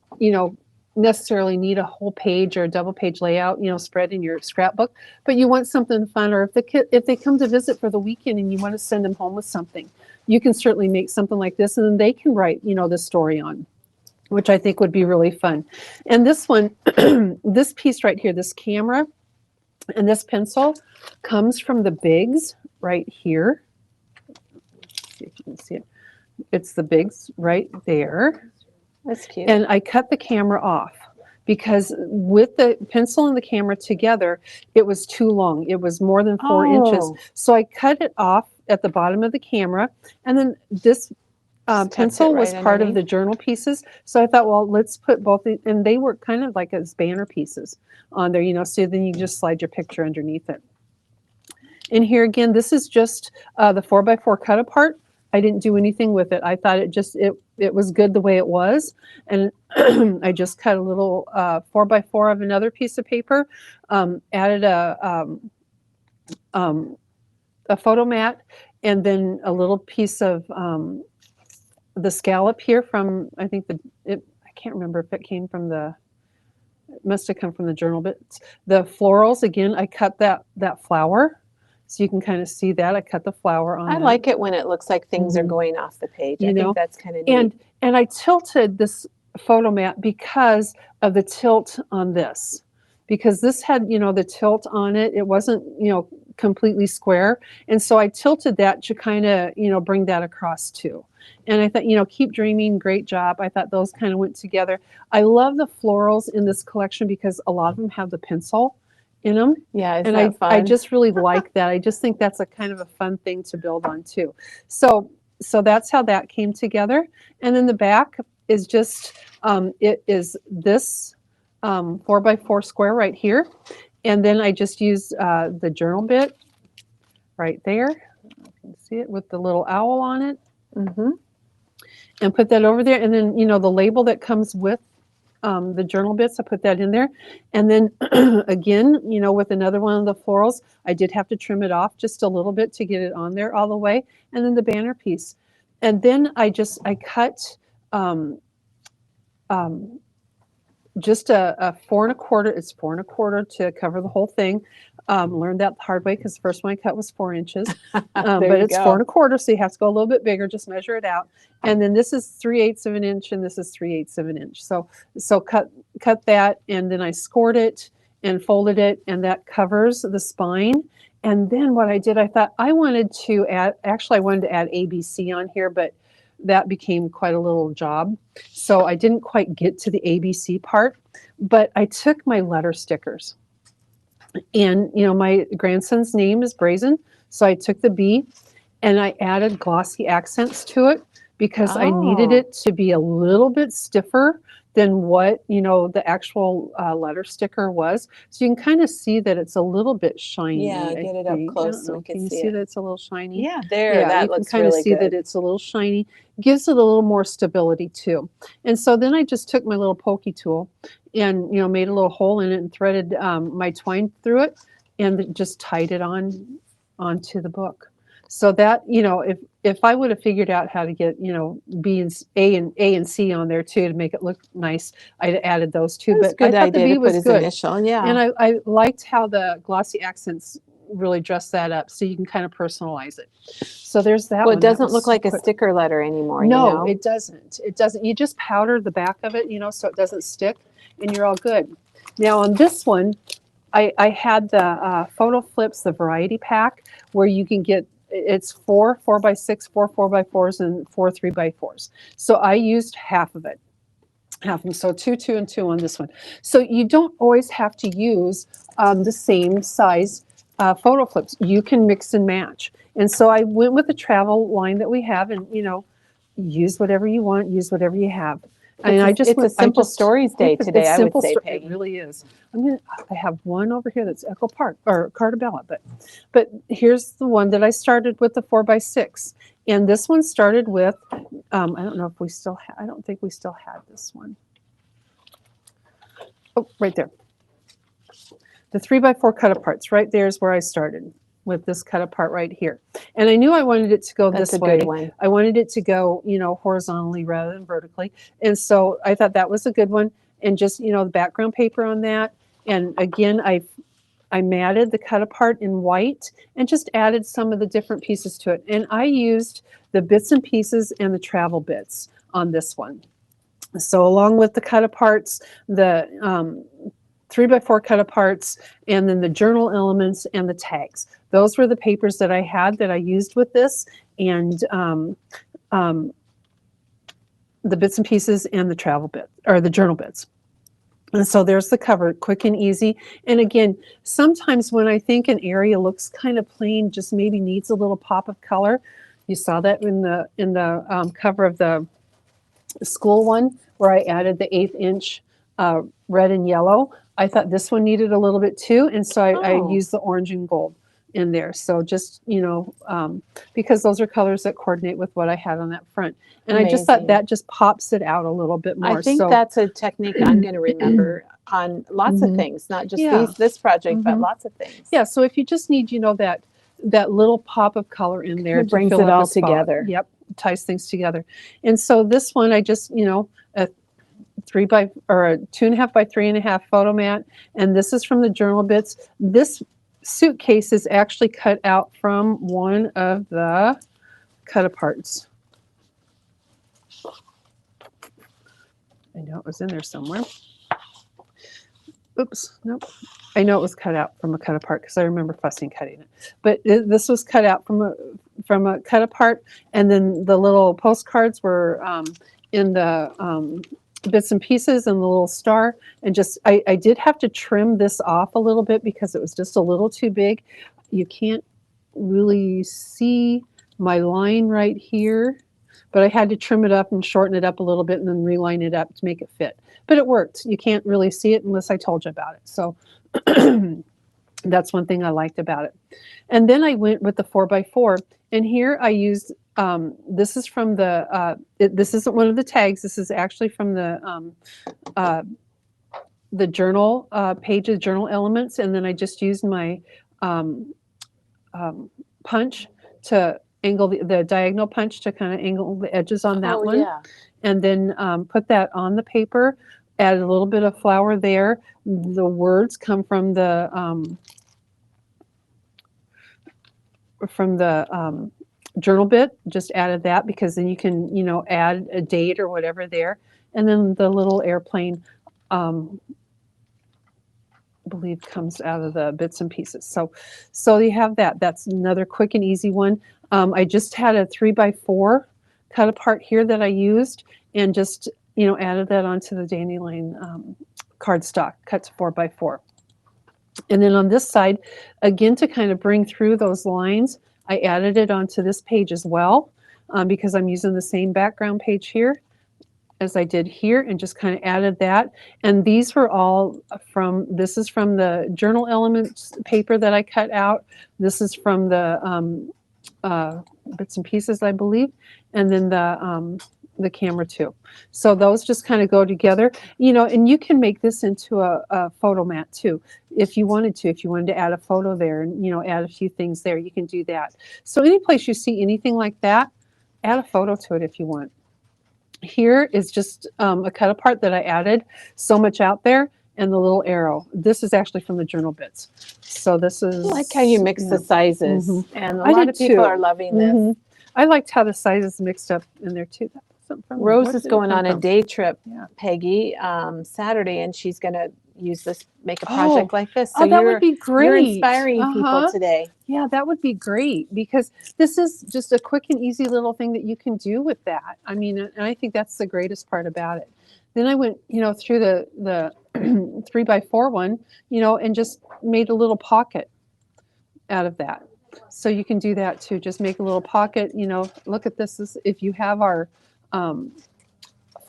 necessarily need a whole page or a double page layout, spread in your scrapbook, but you want something fun. Or if they come to visit for the weekend and you want to send them home with something, you can certainly make something like this, and then they can write, the story on, which I think would be really fun. And this one, this piece right here, this camera and this pencil comes from the Bigs right here. Let's see if you can see it. It's the Bigs right there. That's cute. And I cut the camera off because with the pencil and the camera together, it was too long. It was more than 4 inches. So I cut it off at the bottom of the camera. And then this pencil was part of the journal pieces. So I thought, well, let's put both, and they were kind of like as banner pieces on there, so then you just slide your picture underneath it. And here again, this is just the 4x4 cut apart. I didn't do anything with it. I thought it was good the way it was. And I just cut a little 4x4 of another piece of paper, added a photo mat, and then a little piece of the scallop here from, I think I can't remember if it came from it must have come from the journal bits. The florals, again, I cut that flower. So you can kind of see that. I cut the flower on I like it when it looks like things are going off the page. I think that's kind of neat. And I tilted this photo mat because of the tilt on this. Because this had, the tilt on it. It wasn't, completely square. And so I tilted that to kind of, bring that across too. And I thought, keep dreaming, great job. I thought those kind of went together. I love the florals in this collection because a lot of them have the pencil in them. Yeah, and I just really like that. I just think that's a kind of a fun thing to build on too. So that's how that came together. And then the back is just, it is this 4x4 square right here. And then I just used the journal bit right there. You can see it with the little owl on it. And put that over there. And then, the label that comes with the journal bits, I put that in there. And then again, with another one of the florals, I did have to trim it off just a little bit to get it on there all the way. And then the banner piece. And then I cut just a 4 1/4. It's 4 1/4 to cover the whole thing. Learned that the hard way because the first one I cut was 4 inches. But it's 4 1/4, so you have to go a little bit bigger. Just measure it out. And then this is 3/8 of an inch, and this is 3/8 of an inch. So cut that, and then I scored it and folded it, and that covers the spine. And then what I did, I thought I wanted to add. Actually, I wanted to add ABC on here, but that became quite a little job. So I didn't quite get to the ABC part, but I took my letter stickers. And, my grandson's name is Brazen. So I took the B and I added glossy accents to it because I needed it to be a little bit stiffer than what, the actual letter sticker was. So you can kind of see that it's a little bit shiny. Yeah, get it up close so we can see that it's a little shiny? Yeah, that looks really good. You can kind of see that it's a little shiny. Gives it a little more stability too. And so then I just took my little pokey tool and, made a little hole in it and threaded my twine through it and just tied it onto the book. So that, if I would have figured out how to get, B and A and C on there too to make it look nice, I'd added those too. But I thought the B was good. Initial, yeah. And I liked how the glossy accents really dress that up, so you can kind of personalize it. So there's that. Well, it doesn't look like a sticker letter anymore. No, it doesn't. It doesn't. You just powder the back of it, so it doesn't stick, and you're all good. Now on this one, I had the photo flips, the variety pack, where you can get. It's 4 4x6, 4 4x4s, and 4 3x4s. So I used half of it. Half of them. So 2, 2, and 2 on this one. So you don't always have to use the same size photo flips. You can mix and match. And so I went with the travel line that we have and, use whatever you want, use whatever you have. And it's a simple stories day today, I would say, Peggy. It really is. I have one over here that's Echo Park or Cartabella, but here's the one that I started with, the 4x6. And this one started with, I don't know if we still I don't think we still had this one. Oh, right there. The 3x4 cut aparts, right there is where I started with this cut apart right here. And I knew I wanted it to go That's this a way. good one. I wanted it to go, horizontally rather than vertically. And so I thought that was a good one. And just, the background paper on that. And again, I matted the cut apart in white and just added some of the different pieces to it. And I used the bits and pieces and the travel bits on this one. So along with the cut aparts, the 3x4 cut aparts, and then the journal elements and the tags. Those were the papers that I had that I used with this, and the bits and pieces and the travel bit, or the journal bits. And so there's the cover, quick and easy. And again, sometimes when I think an area looks kind of plain, just maybe needs a little pop of color. You saw that in the cover of the school one, where I added the 1/8 inch red and yellow. I thought this one needed a little bit too, and so I used the orange and gold in there. So just, because those are colors that coordinate with what I had on that front. And Amazing. I just thought that just pops it out a little bit more. I think that's a technique I'm going to remember on lots of things, not just this project, but lots of things. Yeah, so if you just need, that little pop of color in there, it brings it all together. Yep, ties things together. And so this one, I just, a 2.5 by 3.5 photo mat, and this is from the journal bits. This suitcase is actually cut out from one of the cut aparts. I know it was in there somewhere. Oops, nope. I know it was cut out from a cut apart because I remember fussing cutting it. But this was cut out from a cut apart, and then the little postcards were in the bits and pieces and the little star. And just I did have to trim this off a little bit because it was just a little too big. You can't really see my line right here, but I had to trim it up and shorten it up a little bit and then reline it up to make it fit. But it worked. You can't really see it unless I told you about it. So that's one thing I liked about it. And then I went with the 4x4, and here I used, this is from the, this isn't one of the tags. This is actually from the journal pages, journal elements. And then I just used my punch to angle the diagonal punch to kind of angle the edges on that one. Yeah. And then put that on the paper, add a little bit of flour there. The words come from the journal bit, just added that because then you can, add a date or whatever there. And then the little airplane, I believe, comes out of the bits and pieces. So you have that. That's another quick and easy one. I just had a 3x4 cut apart here that I used, and just, added that onto the dandelion cardstock, cut to 4x4. And then on this side, again, to kind of bring through those lines, I added it onto this page as well, because I'm using the same background page here as I did here, and just kind of added that. And these were all this is from the journal elements paper that I cut out. This is from the bits and pieces, I believe, and then the camera too. So those just kind of go together, and you can make this into a photo mat too, if you wanted to. If you wanted to add a photo there and, add a few things there, you can do that. So any place you see anything like that, add a photo to it if you want. Here is just a cut apart that I added so much out there, and the little arrow. This is actually from the journal bits. So this is... I like how you mix the sizes, and a lot of people are loving this. I liked how the sizes mixed up in there too. Rose is going on a day trip, Peggy, Saturday, and she's going to use this, make a project like this. So that would be great. You're inspiring people today. Yeah, that would be great, because this is just a quick and easy little thing that you can do with that. I mean, and I think that's the greatest part about it. Then I went, through the 3x4 one, and just made a little pocket out of that. So you can do that too. Just make a little pocket, look at this. If you have our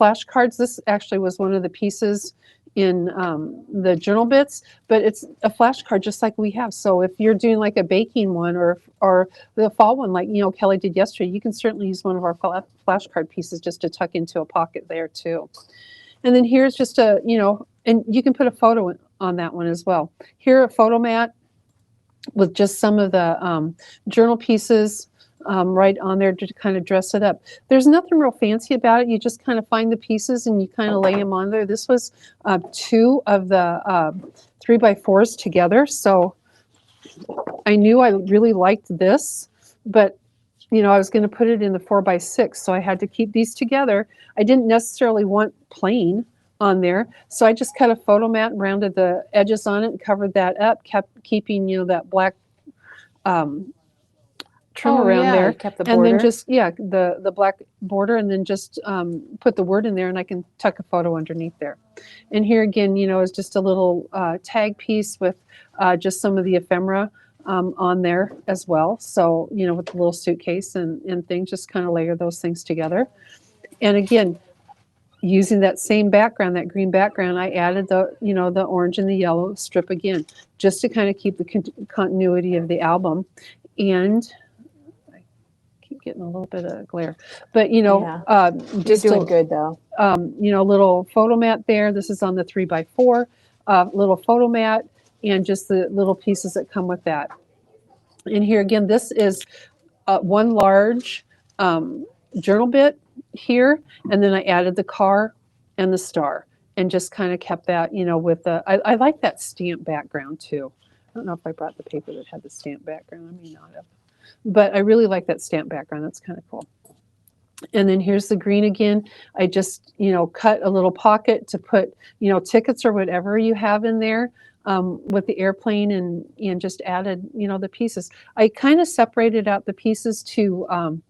flashcards, this actually was one of the pieces in the journal bits, but it's a flashcard just like we have. So if you're doing like a baking one or the fall one, like Kelly did yesterday, you can certainly use one of our flashcard pieces just to tuck into a pocket there too. And then here's just a, and you can put a photo on that one as well. Here, a photo mat with just some of the journal pieces, right on there to kind of dress it up. There's nothing real fancy about it. You just kind of find the pieces and you kind of lay them on there. This was 2 of the 3x4s together. So I knew I really liked this, but I was going to put it in the 4x6, so I had to keep these together. I didn't necessarily want plain on there, so I just cut a photo mat and rounded the edges on it and covered that up, kept keeping that black trim around there, kept the and border. then just the black border, and then just put the word in there, and I can tuck a photo underneath there. And here again, is just a little tag piece with just some of the ephemera on there as well. So, with the little suitcase and things, just kind of layer those things together. And again, using that same background, that green background, I added the orange and the yellow strip again, just to kind of keep the continuity of the album. And I keep getting a little bit of glare, but just doing good though. Little photo mat there. This is on the 3x4, little photo mat, and just the little pieces that come with that. And here again, this is one large journal bit here, and then I added the car and the star, and just kind of kept that, with the, I like that stamp background too. I don't know if I brought the paper that had the stamp background. I may not have, but I really like that stamp background. That's kind of cool. And then here's the green again. I just, cut a little pocket to put, tickets or whatever you have in there with the airplane, and just added, the pieces. I kind of separated out the pieces to,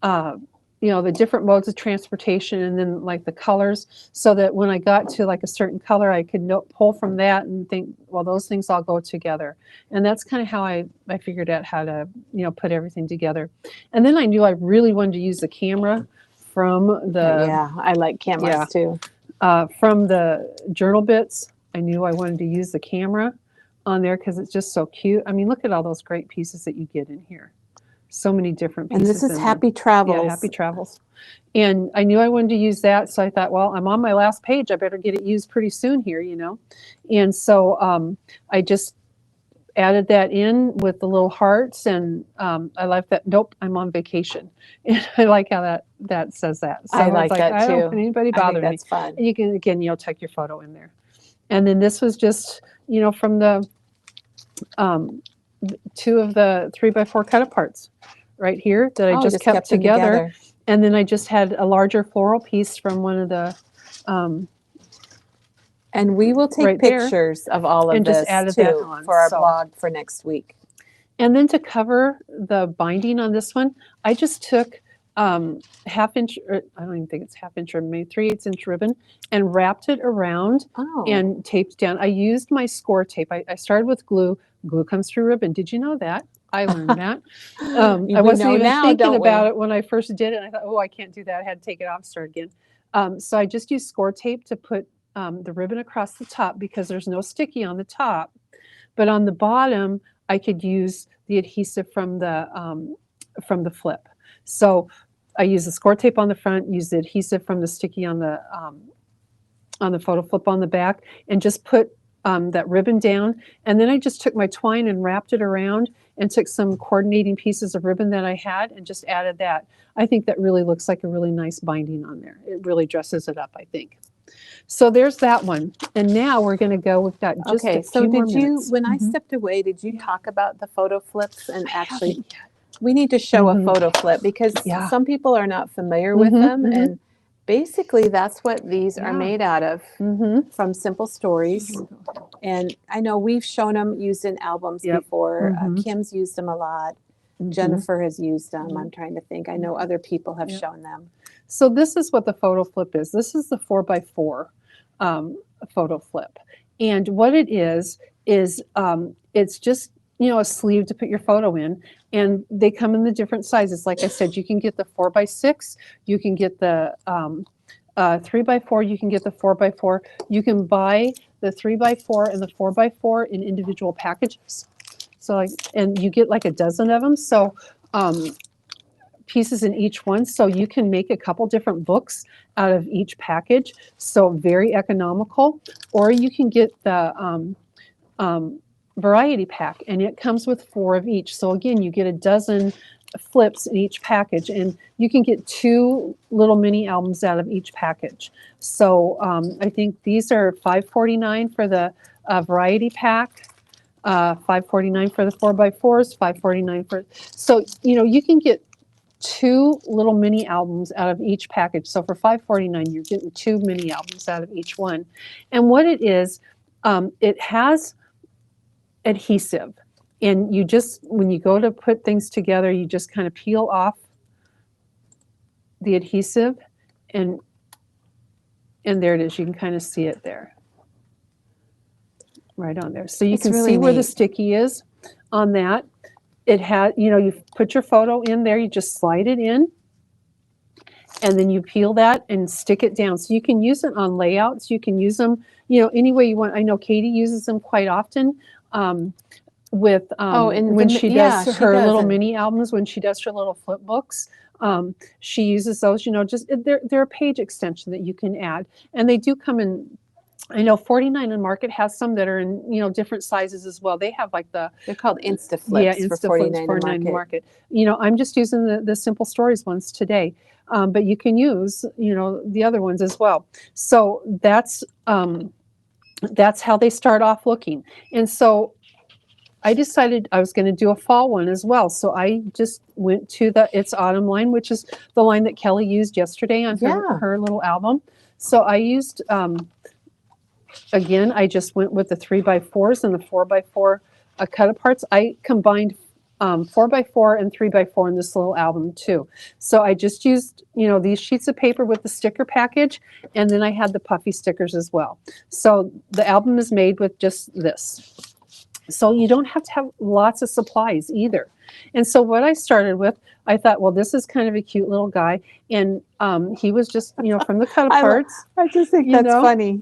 the different modes of transportation, and then like the colors, so that when I got to like a certain color, I could pull from that and think, well, those things all go together. And that's kind of how I figured out how to, put everything together. And then I knew I really wanted to use the camera from the... Yeah, I like cameras too. From the journal bits, I knew I wanted to use the camera on there because it's just so cute. I mean, look at all those great pieces that you get in here. So many different pieces. And this is Happy Travels. Yeah, Happy Travels. And I knew I wanted to use that, so I thought, well, I'm on my last page. I better get it used pretty soon here, And so I just added that in with the little hearts, and I like that. Nope, I'm on vacation. And I like how that says that. So I like that too. I don't want anybody bothering me. That's fun. And you can, again, tuck your photo in there. And then this was just, from the 2 of the 3x4 cut aparts right here that I just kept together. And then I just had a larger floral piece from one of the and we will take pictures of all of this too for our blog for next week. And then to cover the binding on this one, I just took half inch, or I don't even think it's half inch, or maybe 3/8 inch ribbon, and wrapped it around and taped down. I used my score tape. I started with glue. Glue comes through ribbon. Did you know that? I learned that. I wasn't even thinking about it when I first did it. I thought, oh, I can't do that. I had to take it off, start again. So I just used score tape to put the ribbon across the top, because there's no sticky on the top. But on the bottom, I could use the adhesive from the flip. So I used the score tape on the front, used the adhesive from the sticky on the photo flip on the back, and just put that ribbon down. And then I just took my twine and wrapped it around, and took some coordinating pieces of ribbon that I had and just added that. I think that really looks like a really nice binding on there. It really dresses it up, I think. So there's that one. And now we're going to go with that. Just a few more minutes. When I stepped away, did you talk about the photo flips? And actually, we need to show a photo flip, because some people are not familiar with them. And basically, that's what these are made out of, from Simple Stories. And I know we've shown them used in albums before. Kim's used them a lot. Jennifer has used them. I'm trying to think. I know other people have shown them. So this is what the photo flip is. This is the 4x4 photo flip. And what it is it's just, a sleeve to put your photo in. And they come in the different sizes. Like I said, you can get the 4x6. You can get the 3x4. You can get the 4x4. You can buy the 3x4 and the 4x4 in individual packages. So and you get like a dozen of them. So pieces in each one. So you can make a couple different books out of each package. So very economical. Or you can get the variety pack, and it comes with 4 of each. So again, you get a dozen flips in each package, and you can get 2 little mini albums out of each package. So I think these are $5.49 for the variety pack, $5.49 for the 4x4s, $5.49 for. So you can get 2 little mini albums out of each package. So for $5.49, you're getting 2 mini albums out of each one. And what it is, it has adhesive. And you just, when you go to put things together, you just kind of peel off the adhesive, and there it is. You can kind of see it there, right on there. So you can see where the sticky is on that. It had, you put your photo in there, you just slide it in, and then you peel that and stick it down. So you can use it on layouts. You can use them, any way you want. I know Katie uses them quite often. With when she does her little mini albums, when she does her little flip books, she uses those. Just they're a page extension that you can add, and they do come in. I know 49 and Market has some that are in different sizes as well. They have like they're called Insta Flips for 49 and Market. I'm just using the Simple Stories ones today, but you can use the other ones as well. So that's how they start off looking, and so I decided I was going to do a fall one as well. So I just went to the It's Autumn line, which is the line that Kelly used yesterday on her little album. So I used, again, I just went with the 3x4s and the 4x4 cut aparts. I combined 4x4 and 3x4 in this little album too. So I just used, these sheets of paper with the sticker package, and then I had the puffy stickers as well. So the album is made with just this. So you don't have to have lots of supplies either. And so what I started with, I thought, well, this is kind of a cute little guy. And he was just, from the cut aparts. I just think that's funny.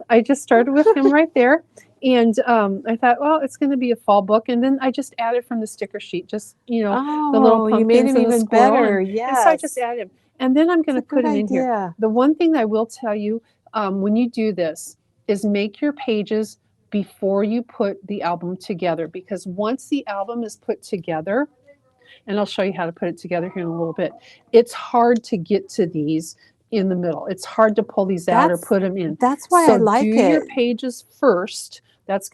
I just started with him right there. And I thought, well, it's going to be a fall book. And then I just added from the sticker sheet, just, the little pumpkins, you made him even better. Yes. And so I just added him. And then I'm going to put him in here. The one thing I will tell you when you do this is make your pages before you put the album together, because once the album is put together, and I'll show you how to put it together here in a little bit, it's hard to get to these in the middle. It's hard to pull these out or put them in. That's why I like it. So do your pages first. That's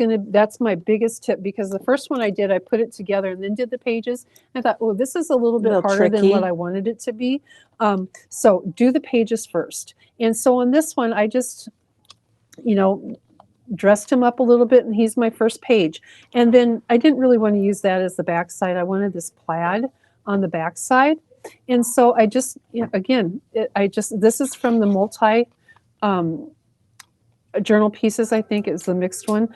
my biggest tip, because the first one I did, I put it together and then did the pages. I thought, oh, this is a little bit harder than what I wanted it to be. So do the pages first. And so on this one, I just, dressed him up a little bit, and he's my first page. And then I didn't really want to use that as the back side. I wanted this plaid on the back side. And so I just, this is from the multi journal pieces, I think is the mixed one,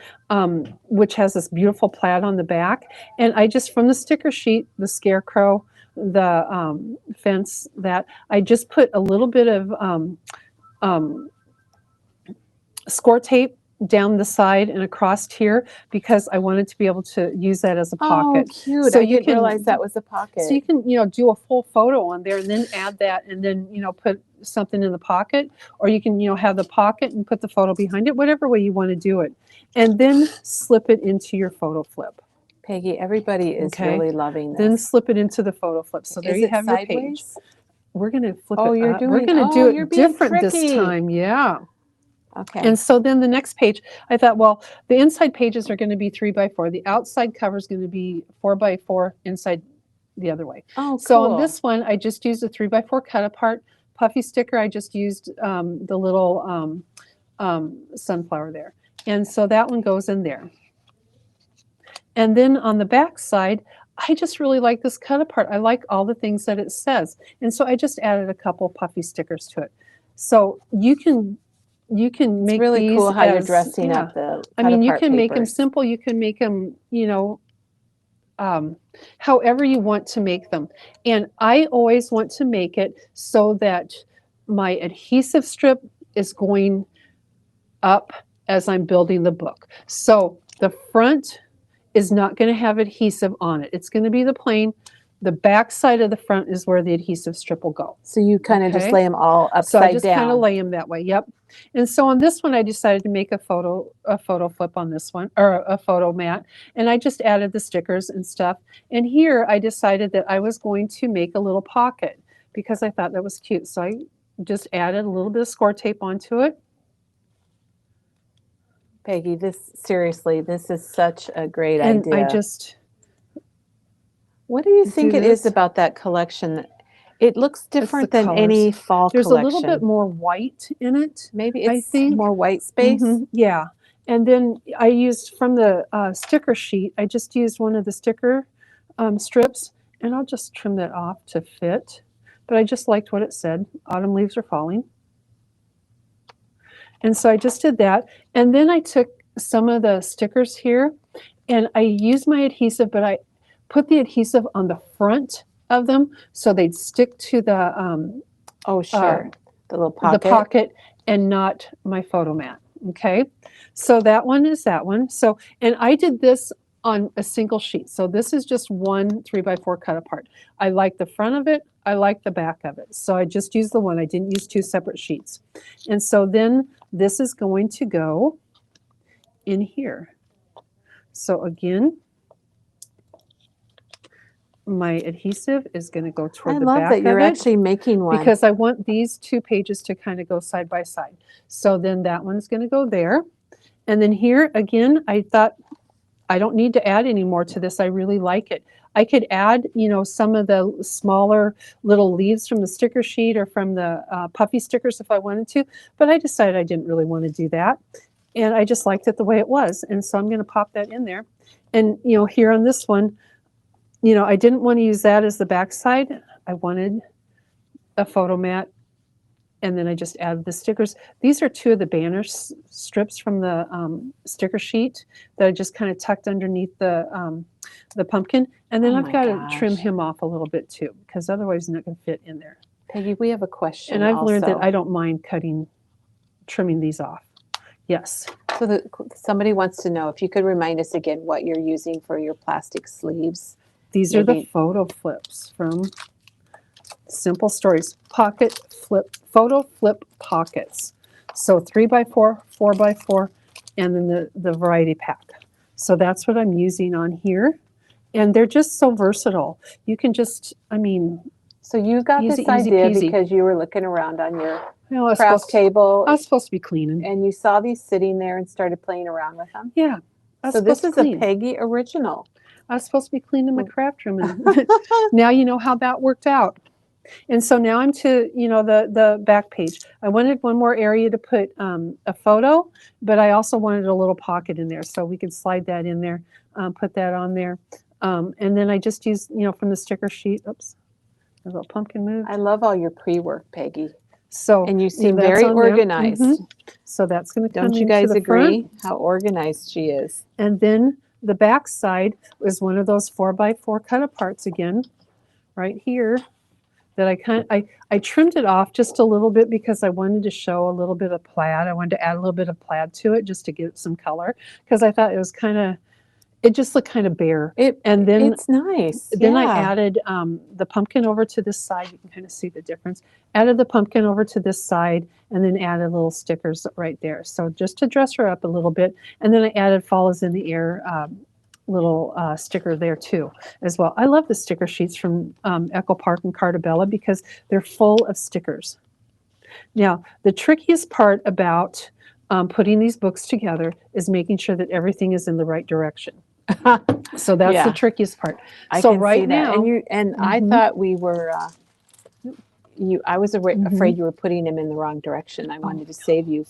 which has this beautiful plaid on the back. And I just, from the sticker sheet, the scarecrow, the fence, that I just put a little bit of score tape down the side and across here, because I wanted to be able to use that as a pocket. Oh, cute. So I didn't realize that was a pocket. So you can, do a full photo on there and then add that, and then, put something in the pocket, or you can, have the pocket and put the photo behind it, whatever way you want to do it. And then slip it into your photo flip. Peggy, everybody is really loving this. Then slip it into the photo flip. So there you have your page. We're going to flip it up. We're going to do it different this time. Yeah. Okay. And so then the next page, I thought, well, the inside pages are going to be 3x4. The outside cover is going to be 4x4 inside the other way. Oh, cool. So on this one, I just used a 3x4 cut apart. Puffy sticker, I just used the little sunflower there. And so that one goes in there. And then on the back side, I just really like this cut apart. I like all the things that it says. And so I just added a couple puffy stickers to it. So you can make it's really these cool how you're dressing up the you can make them simple. You can make them, however you want to make them. And I always want to make it so that my adhesive strip is going up as I'm building the book. So the front is not going to have adhesive on it. It's going to be the plain the back side of the front is where the adhesive strip will go. So you kind of just Okay. lay them all upside So I just down. kind of lay them that way. Yep. And so on this one, I decided to make a photo flip on this one, or a photo mat. And I just added the stickers and stuff. And here I decided that I was going to make a little pocket because I thought that was cute. So I just added a little bit of score tape onto it. Peggy, seriously, this is such a great And idea. I just... What do you think it is about that collection? It looks different than any fall collection. There's a little bit more white in it. Maybe it's more white space. Yeah. And then I used from the sticker sheet, I just used one of the sticker strips, and I'll just trim that off to fit. But I just liked what it said. Autumn leaves are falling. And so I just did that. And then I took some of the stickers here, and I used my adhesive, but I put the adhesive on the front of them so they'd stick to the the little pocket. The pocket and not my photo mat. Okay, so that one is that one. So, and I did this on a single sheet. So this is just one 3x4 cut apart. I like the front of it. I like the back of it. So I just used the one. I didn't use two separate sheets. And so then this is going to go in here. So again, my adhesive is going to go toward the back of it. I love that you're actually making one. Because I want these two pages to kind of go side by side. So then that one's going to go there. And then here, again, I thought I don't need to add any more to this. I really like it. I could add, you know, some of the smaller little leaves from the sticker sheet or from the puffy stickers if I wanted to, but I decided I didn't really want to do that. And I just liked it the way it was. And so I'm going to pop that in there. And, you know, here on this one, you know, I didn't want to use that as the back side. I wanted a photo mat, and then I just added the stickers. These are two of the banner strips from the sticker sheet that I just kind of tucked underneath the pumpkin. And then I've got to trim him off a little bit too, because otherwise he's not going to fit in there. Peggy, we have a question. And I've learned that I don't mind trimming these off. Yes. So somebody wants to know if you could remind us again what you're using for your plastic sleeves. These are the photo flips from Simple Stories. Photo flip pockets. So 3x4, 4x4, and then the variety pack. So that's what I'm using on here. And they're just so versatile. You can just, I mean, so you got this idea because you were looking around on your craft table. I was supposed to be cleaning. And you saw these sitting there and started playing around with them? Yeah. So this is a Peggy original. I was supposed to be cleaning my craft room. And now you know how that worked out. And so now I'm to, you know, the back page. I wanted one more area to put a photo, but I also wanted a little pocket in there. So we could slide that in there, put that on there. And then I just used, you know, from the sticker sheet. Oops, a little pumpkin move. I love all your pre-work, Peggy. So, and you seem very organized. So that's going to come. Don't you guys agree how organized she is? And then the back side was one of those 4x4 cut aparts again, right here. That I trimmed it off just a little bit because I wanted to show a little bit of plaid. I wanted to add a little bit of plaid to it just to give it some color because I thought it was it just looked kind of bare. And then it's nice. Then I added the pumpkin over to this side. You can kind of see the difference. Added the pumpkin over to this side and then added little stickers right there. So just to dress her up a little bit. And then I added Fall is in the Air little sticker there too as well. I love the sticker sheets from Echo Park and Cartabella because they're full of stickers. Now, the trickiest part about putting these books together is making sure that everything is in the right direction. So that's the trickiest part. So right now, and I thought we were. I was afraid you were putting him in the wrong direction. I wanted to save you,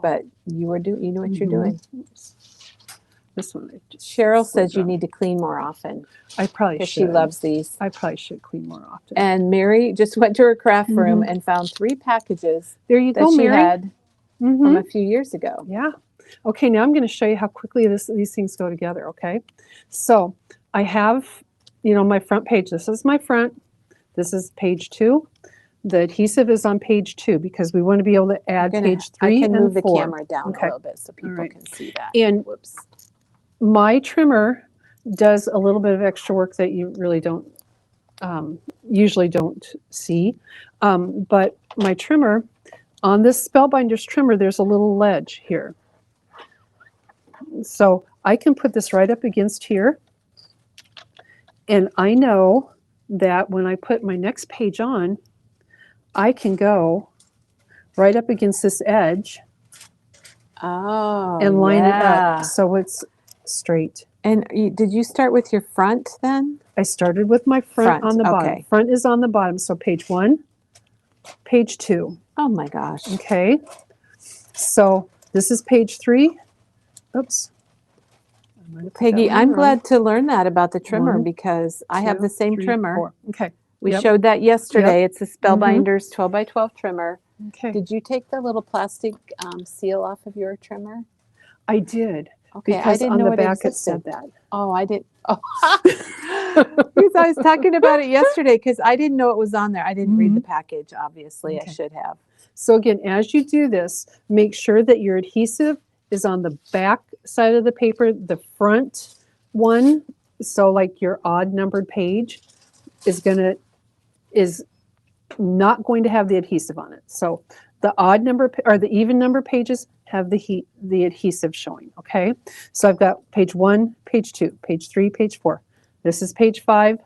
but you were doing. You know what you're doing. This one. Cheryl says you need to clean more often. I probably should. She loves these. I probably should clean more often. And Mary just went to her craft room and found 3 packages. There you go, Mary. She had from a few years ago. Yeah. Okay, now I'm going to show you how quickly these things go together, okay? So I have, you know, my front page. This is my front. This is page 2. The adhesive is on page 2 because we want to be able to add page 3 and 4. I can move the camera down a little bit so people can see that. And my trimmer does a little bit of extra work that you really don't usually don't see. But my trimmer, on this Spellbinders trimmer, there's a little ledge here. So I can put this right up against here. And I know that when I put my next page on, I can go right up against this edge and line it up so it's straight. And did you start with your front then? I started with my front on the bottom. Okay. Front is on the bottom. So page 1, page 2. Oh my gosh. Okay. So this is page 3. Oops. Peggy, I'm glad to learn that about the trimmer because I have the same trimmer. 4. Okay. We showed that yesterday. Yep. It's a Spellbinders 12 by 12 trimmer. Okay. Did you take the little plastic seal off of your trimmer? I did. Okay, Because I didn't on know the it back existed. it said that. Oh, I didn't. Oh. Because I was talking about it yesterday because I didn't know it was on there. I didn't read the package, obviously. Okay. I should have. So again, as you do this, make sure that your adhesive is on the back side of the paper, the front one. So like your odd numbered page is not going to have the adhesive on it. So the odd number or the even number pages have the adhesive showing. Okay. So I've got page 1, page 2, page 3, page 4. This is page 5.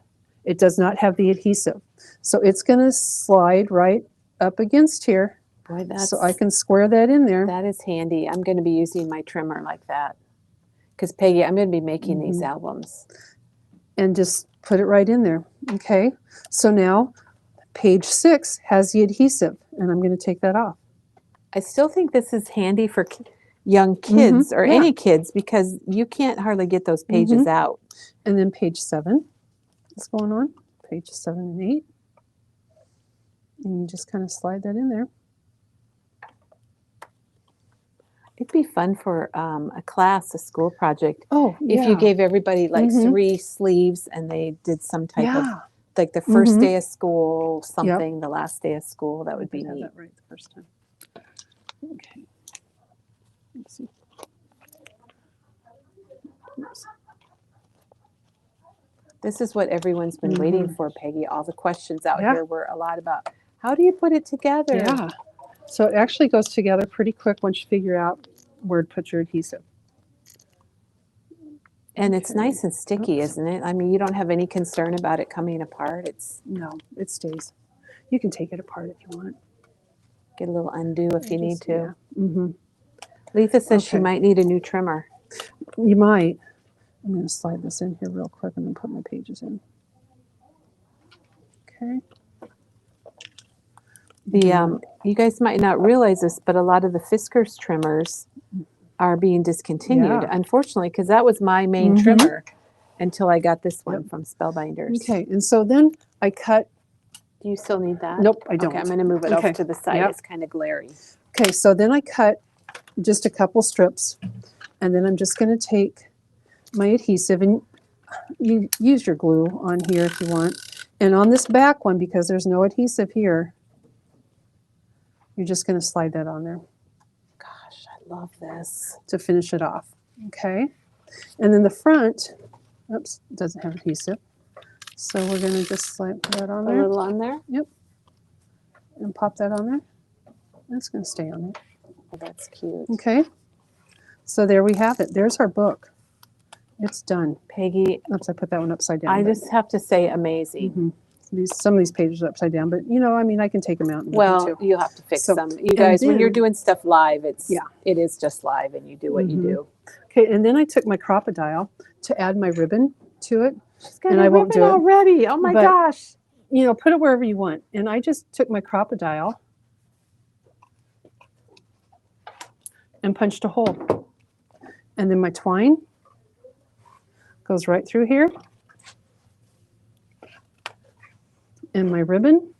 It does not have the adhesive. So it's going to slide right up against here. Boy, so I can square that in there. That is handy. I'm going to be using my trimmer like that. Because Peggy, I'm going to be making these albums. And just put it right in there. Okay. So now page 6 has the adhesive, and I'm going to take that off. I still think this is handy for young kids or any kids because you can't hardly get those pages out. And then page 7 is going on. Page 7 and 8. And you just kind of slide that in there. It'd be fun for a class, a school project. Oh, if you gave everybody like 3 sleeves and they did some type of, like the first day of school, something, the last day of school, that would be neat. That right the first time. Okay. Let's see. Oops. This is what everyone's been waiting for, Peggy. All the questions out here were a lot about, how do you put it together? Yeah. So it actually goes together pretty quick once you figure out where to put your adhesive. And it's nice and sticky, isn't it? I mean, you don't have any concern about it coming apart. No, it stays. You can take it apart if you want. Get a little undo if you need to. Yeah. Letha says she might need a new trimmer. You might. I'm going to slide this in here real quick and then put my pages in. Okay. You guys might not realize this, but a lot of the Fiskars trimmers are being discontinued, unfortunately, because that was my main trimmer until I got this one from Spellbinders. Okay, and so then I cut. Do you still need that? Nope, I don't. Okay, I'm going to move it over to the side. It's kind of glary. Okay, so then I cut just a couple strips, and then I'm just going to take my adhesive, and you use your glue on here if you want. And on this back one, because there's no adhesive here, you're just going to slide that on there. Gosh, I love this. To finish it off. Okay. And then the front, oops, doesn't have adhesive. So we're going to just slide that on there. A little on there? Yep. And pop that on there. That's going to stay on there. Oh, that's cute. Okay. So there we have it. There's our book. It's done. Peggy. Oops, I put that one upside down. I just have to say amazing. Some of these pages are upside down, but you know, I mean, I can take them out. And well, you'll have to fix them. You guys, when you're doing stuff live, it is just live, and you do what you do. Okay, and then I took my Crop-A-Dile to add my ribbon to it. She's got a ribbon already. Oh my gosh! You know, put it wherever you want. And I just took my Crop-A-Dile and punched a hole, and then my twine goes right through here. And my ribbon,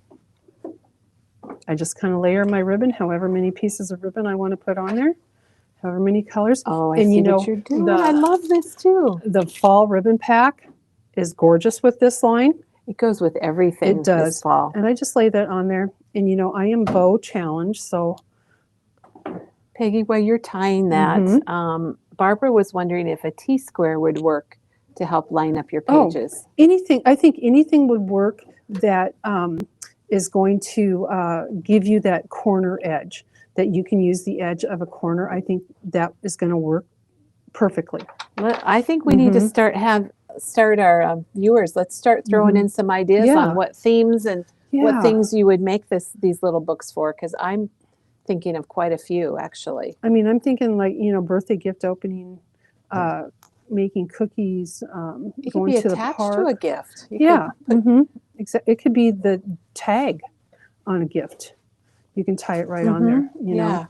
I just kind of layer my ribbon, however many pieces of ribbon I want to put on there, however many colors. Oh, I see what you're doing. I love this too. The fall ribbon pack is gorgeous with this line. It goes with everything. It does. This fall. And I just lay that on there. And you know, I am bow challenged, so. Peggy, while you're tying that, Barbara was wondering if a T-square would work to help line up your pages. Anything, I think anything would work that is going to give you that corner edge, that you can use the edge of a corner. I think that is going to work perfectly. I think we need to start our viewers. Let's start throwing in some ideas on what themes and what things you would make these little books for, because I'm thinking of quite a few, actually. I mean, I'm thinking like, birthday gift opening, making cookies, It could going be to the attached park. to a gift. It could be the tag on a gift. You can tie it right on there. You know,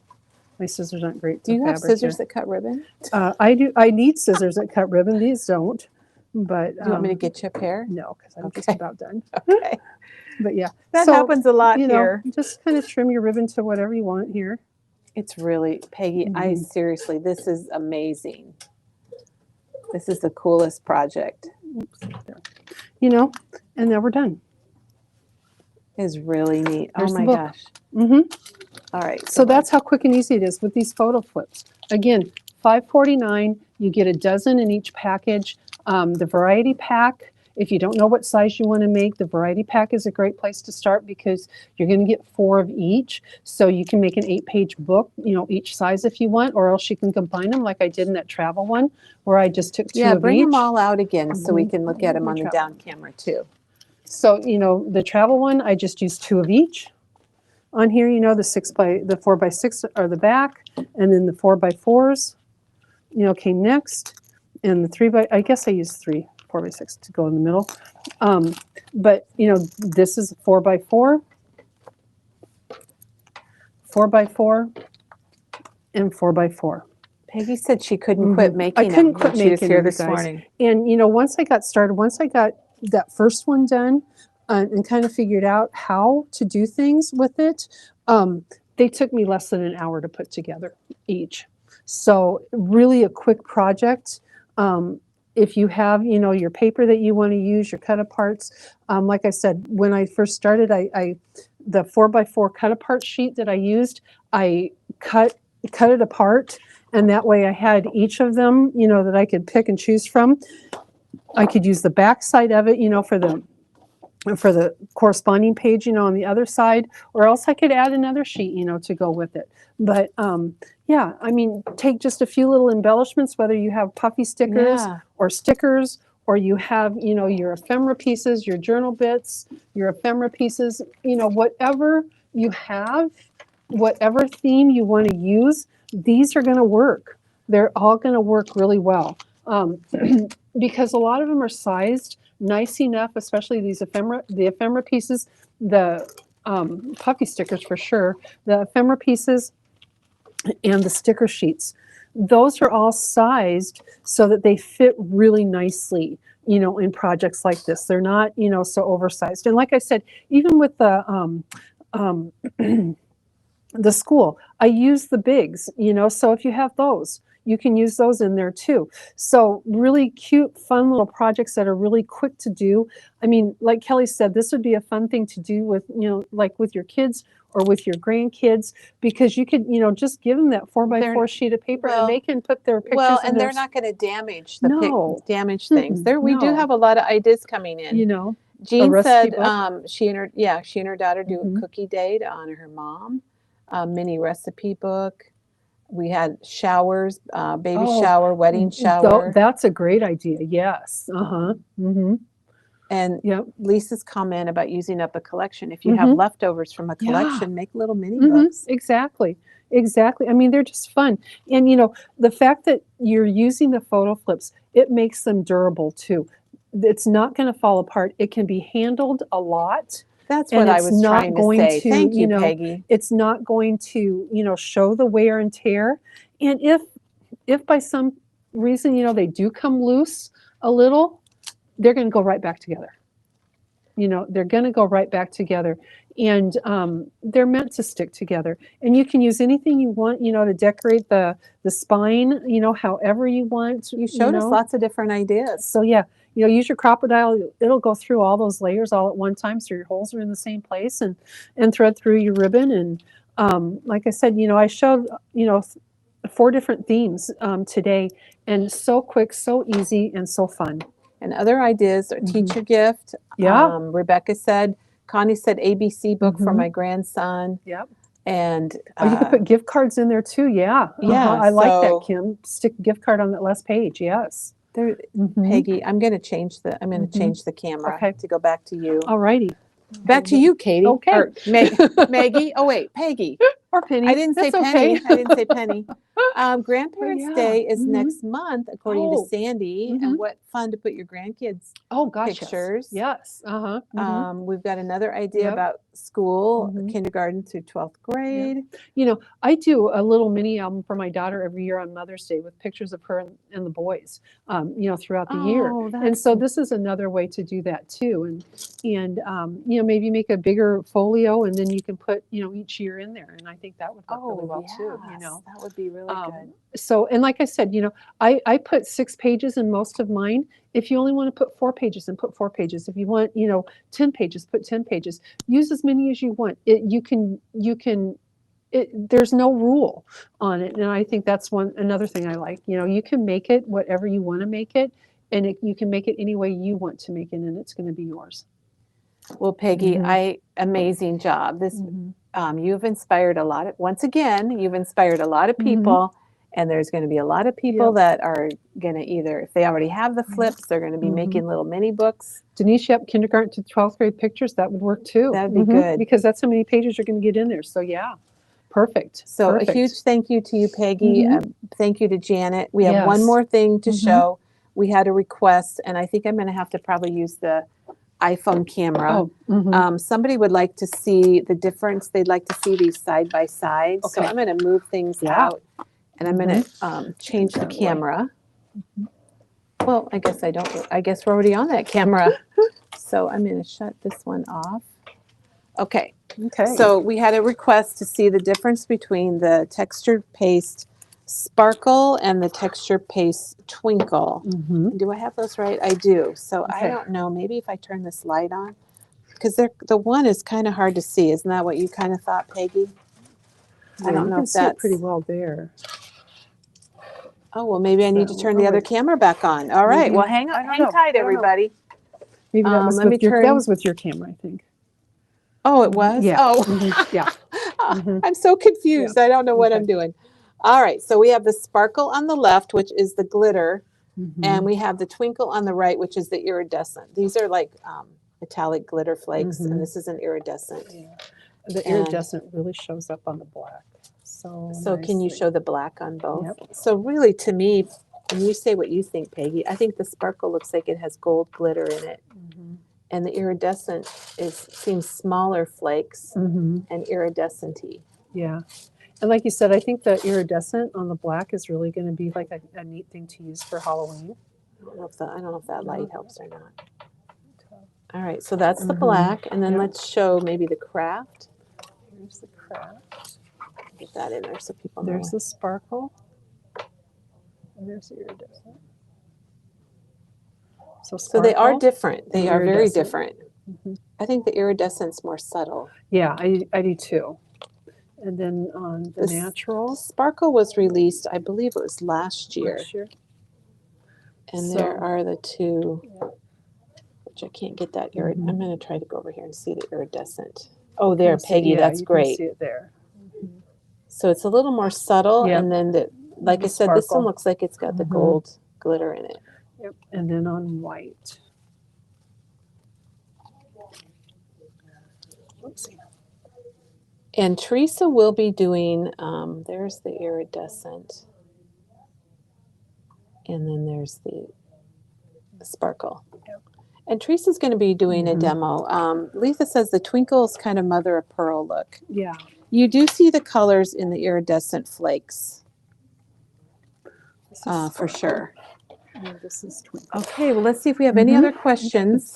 my scissors aren't great. Do you have scissors that cut ribbon? I do. I need scissors that cut ribbon. These don't. But do you want me to get you a pair? No, because I'm just about done. Okay. But yeah, that happens a lot here. Just kind of trim your ribbon to whatever you want here. It's really, Peggy, I seriously, this is amazing. This is the coolest project. And then we're done. It's really neat. Here's oh my gosh. All right. So that's how quick and easy it is with these photo flips. Again, $5.49. You get a dozen in each package. The variety pack, if you don't know what size you want to make, the variety pack is a great place to start because you're going to get 4 of each. So you can make an 8-page book, each size if you want, or else you can combine them like I did in that travel one where I just took 2 of each. Yeah, bring them all out again so we can look at them on the down camera too. So, the travel one, I just used 2 of each. On here, the 4x6 are the back, and then the 4x4s, came next. And the I guess I used 4x6 to go in the middle. But, this is 4x4, 4x4, and 4x4. Peggy said she couldn't quit making them. I couldn't quit making them, here this morning. And, once I got started, once I got that first one done and kind of figured out how to do things with it, they took me less than an hour to put together each. So really a quick project. If you have, your paper that you want to use, your cut aparts, like I said, when I first started, the 4x4 cut apart sheet that I used, I cut it apart, and that way I had each of them, that I could pick and choose from. I could use the back side of it, for the corresponding page, on the other side, or else I could add another sheet, to go with it. But yeah, I mean, take just a few little embellishments, whether you have puffy stickers or stickers, or you have, your ephemera pieces, your journal bits, your ephemera pieces, whatever you have, whatever theme you want to use, these are going to work. They're all going to work really well. Because a lot of them are sized nice enough, especially the ephemera pieces, the puffy stickers for sure, the ephemera pieces, and the sticker sheets. Those are all sized so that they fit really nicely, in projects like this. They're not, so oversized. And like I said, even with the the school, I use the bigs, so if you have those, you can use those in there too. So really cute, fun little projects that are really quick to do. I mean, like Kelly said, this would be a fun thing to do with, like with your kids or with your grandkids, because you could, just give them that 4x4 sheet of paper and they can put their pictures. Well, and they're not going to damage things. We do have a lot of ideas coming in. Jean said she and her daughter do a cookie date to honor her mom. Mini recipe book. We had showers, baby shower, wedding shower. That's a great idea. Yes. And Lisa's comment about using up a collection. If you have leftovers from a collection, make little mini books. Exactly. I mean, they're just fun. And, the fact that you're using the photo flips, it makes them durable too. It's not going to fall apart. It can be handled a lot. That's what I was trying to say. Thank you, Peggy. It's not going to, show the wear and tear. And if by some reason, they do come loose a little, they're going to go right back together. They're going to go right back together. And they're meant to stick together. And you can use anything you want, to decorate the spine, however you want. You showed us lots of different ideas. So yeah. Use your crocodile. It'll go through all those layers all at one time, so your holes are in the same place, and thread through your ribbon. And like I said, I showed 4 different themes today, and so quick, so easy, and so fun. And other ideas are teacher gift. Yeah. Rebecca said, Connie said ABC book for my grandson. Yep. And Oh, you could put gift cards in there too. Yeah. Yeah, I like that, so- Kim. Stick gift card on that last page. Yes. there, Peggy, I'm going to change the camera to go back to you. All righty. Back to you, Katie. Okay. Or Maggie. Oh wait, Peggy. Or Penny. I didn't say That's Penny. okay. I didn't say Penny. Grandparents' yeah. Day is next month, according to Oh. Sandy. And what fun to put your grandkids' Oh gosh, pictures. Yes. We've got another idea Yep. about school, kindergarten through 12th grade. You know, I do a little mini album for my daughter every year on Mother's Day with pictures of her and the boys, you know, throughout the year. And so this is another way to do that too. And you know, maybe make a bigger folio and then you can put, you know, each year in there. And I think that would work really well too, you know. That would be really good. So, and like I said, you know, I put 6 pages in most of mine. If you only want to put 4 pages, then put 4 pages. If you want, you know, 10 pages, put 10 pages. Use as many as you want. There's no rule on it. And I think that's another thing I like. You know, you can make it whatever you want to make it, and you can make it any way you want to make it, and it's going to be yours. Well, Peggy, amazing job. You've inspired a lot of, once again, you've inspired a lot of people. And there's going to be a lot of people that are going to either, if they already have the flips, they're going to be making little mini books. Denise, yep, kindergarten to 12th grade pictures, that would work too. That would be good. Because that's how many pages you're going to get in there. So yeah, perfect. So a huge thank you to you, Peggy. Thank you to Janet. We have one more thing to show. We had a request, and I think I'm going to have to probably use the iPhone camera. Somebody would like to see the difference. They'd like to see these side by side. So I'm going to move things out. And I'm going to change the camera. Well, I guess I don't. I guess we're already on that camera. So I'm going to shut this one off. Okay. So we had a request to see the difference between the textured paste sparkle and the texture paste twinkle. Do I have those right? I do. So I don't know. Maybe if I turn this light on, because the one is kind of hard to see. Isn't that what you kind of thought, Peggy? I don't know if that's pretty well there. Oh, well, maybe I need to turn the other camera back on. All right. Well, hang tight, everybody. Maybe that was that was with your camera, I think. Oh, it was? Yeah. Oh, yeah. I'm so confused. I don't know what I'm doing. All right. So we have the sparkle on the left, which is the glitter. And we have the twinkle on the right, which is the iridescent. These are like metallic glitter flakes, and this is an iridescent. The iridescent really shows up on the black. So can you show the black on both? Yep. So really, to me, when you say what you think, Peggy, I think the sparkle looks like it has gold glitter in it. And the iridescent seems smaller flakes and iridescent-y. Yeah. And like you said, I think the iridescent on the black is really going to be like a neat thing to use for Halloween. I don't know if that light helps or not. All right, so that's the black. And then let's show maybe the craft. Here's the craft. Get that in there so people know. There's the sparkle. And there's the iridescent. So they are different. They are very different. I think the iridescent's more subtle. Yeah, I do too. And then on the natural. Sparkle was released, I believe it was last year. And there are the two, which I can't get that. I'm going to try to go over here and see the iridescent. Oh, there, Peggy, that's great. You can see it there. So it's a little more subtle. And then, like I said, this one looks like it's got the gold glitter in it. Yep. And then on white. Oopsie. And Teresa will be doing, there's the iridescent. And then there's the sparkle. Yep. And Teresa's going to be doing a demo. Lisa says the twinkle is kind of mother of pearl look. Yeah. You do see the colors in the iridescent flakes. For sure. Yeah, this is twinkle. Okay, well, let's see if we have any other questions.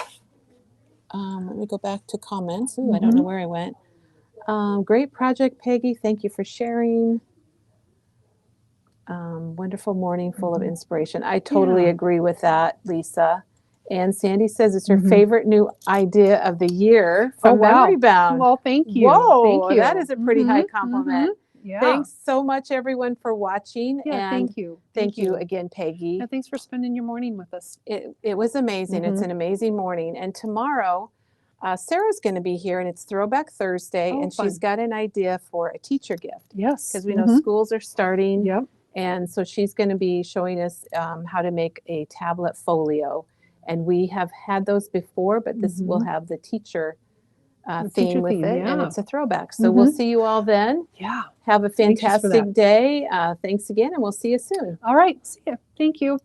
Let me go back to comments. Ooh, I don't know where I went. Great project, Peggy. Thank you for sharing. Wonderful morning full of inspiration. I totally agree with that, Lisa. And Sandy says it's her favorite new idea of the year from Memory Bound. Well, thank you. Whoa, thank you. that is a pretty high compliment. Yeah. Thanks so much, everyone, for watching. Yeah, and thank you. Thank you again, Peggy. And thanks for spending your morning with us. It was amazing. It's an amazing morning. And tomorrow, Sarah's going to be here, and it's Throwback Thursday, and she's got an idea for a teacher gift. Yes. Because we know schools are starting. Yep. And so she's going to be showing us how to make a tablet folio. And we have had those before, but this will have the teacher theme with it, and it's a throwback. So we'll see you all then. Yeah. Have a fantastic day. Thanks again, and we'll see you soon. All right. See you. Thank you.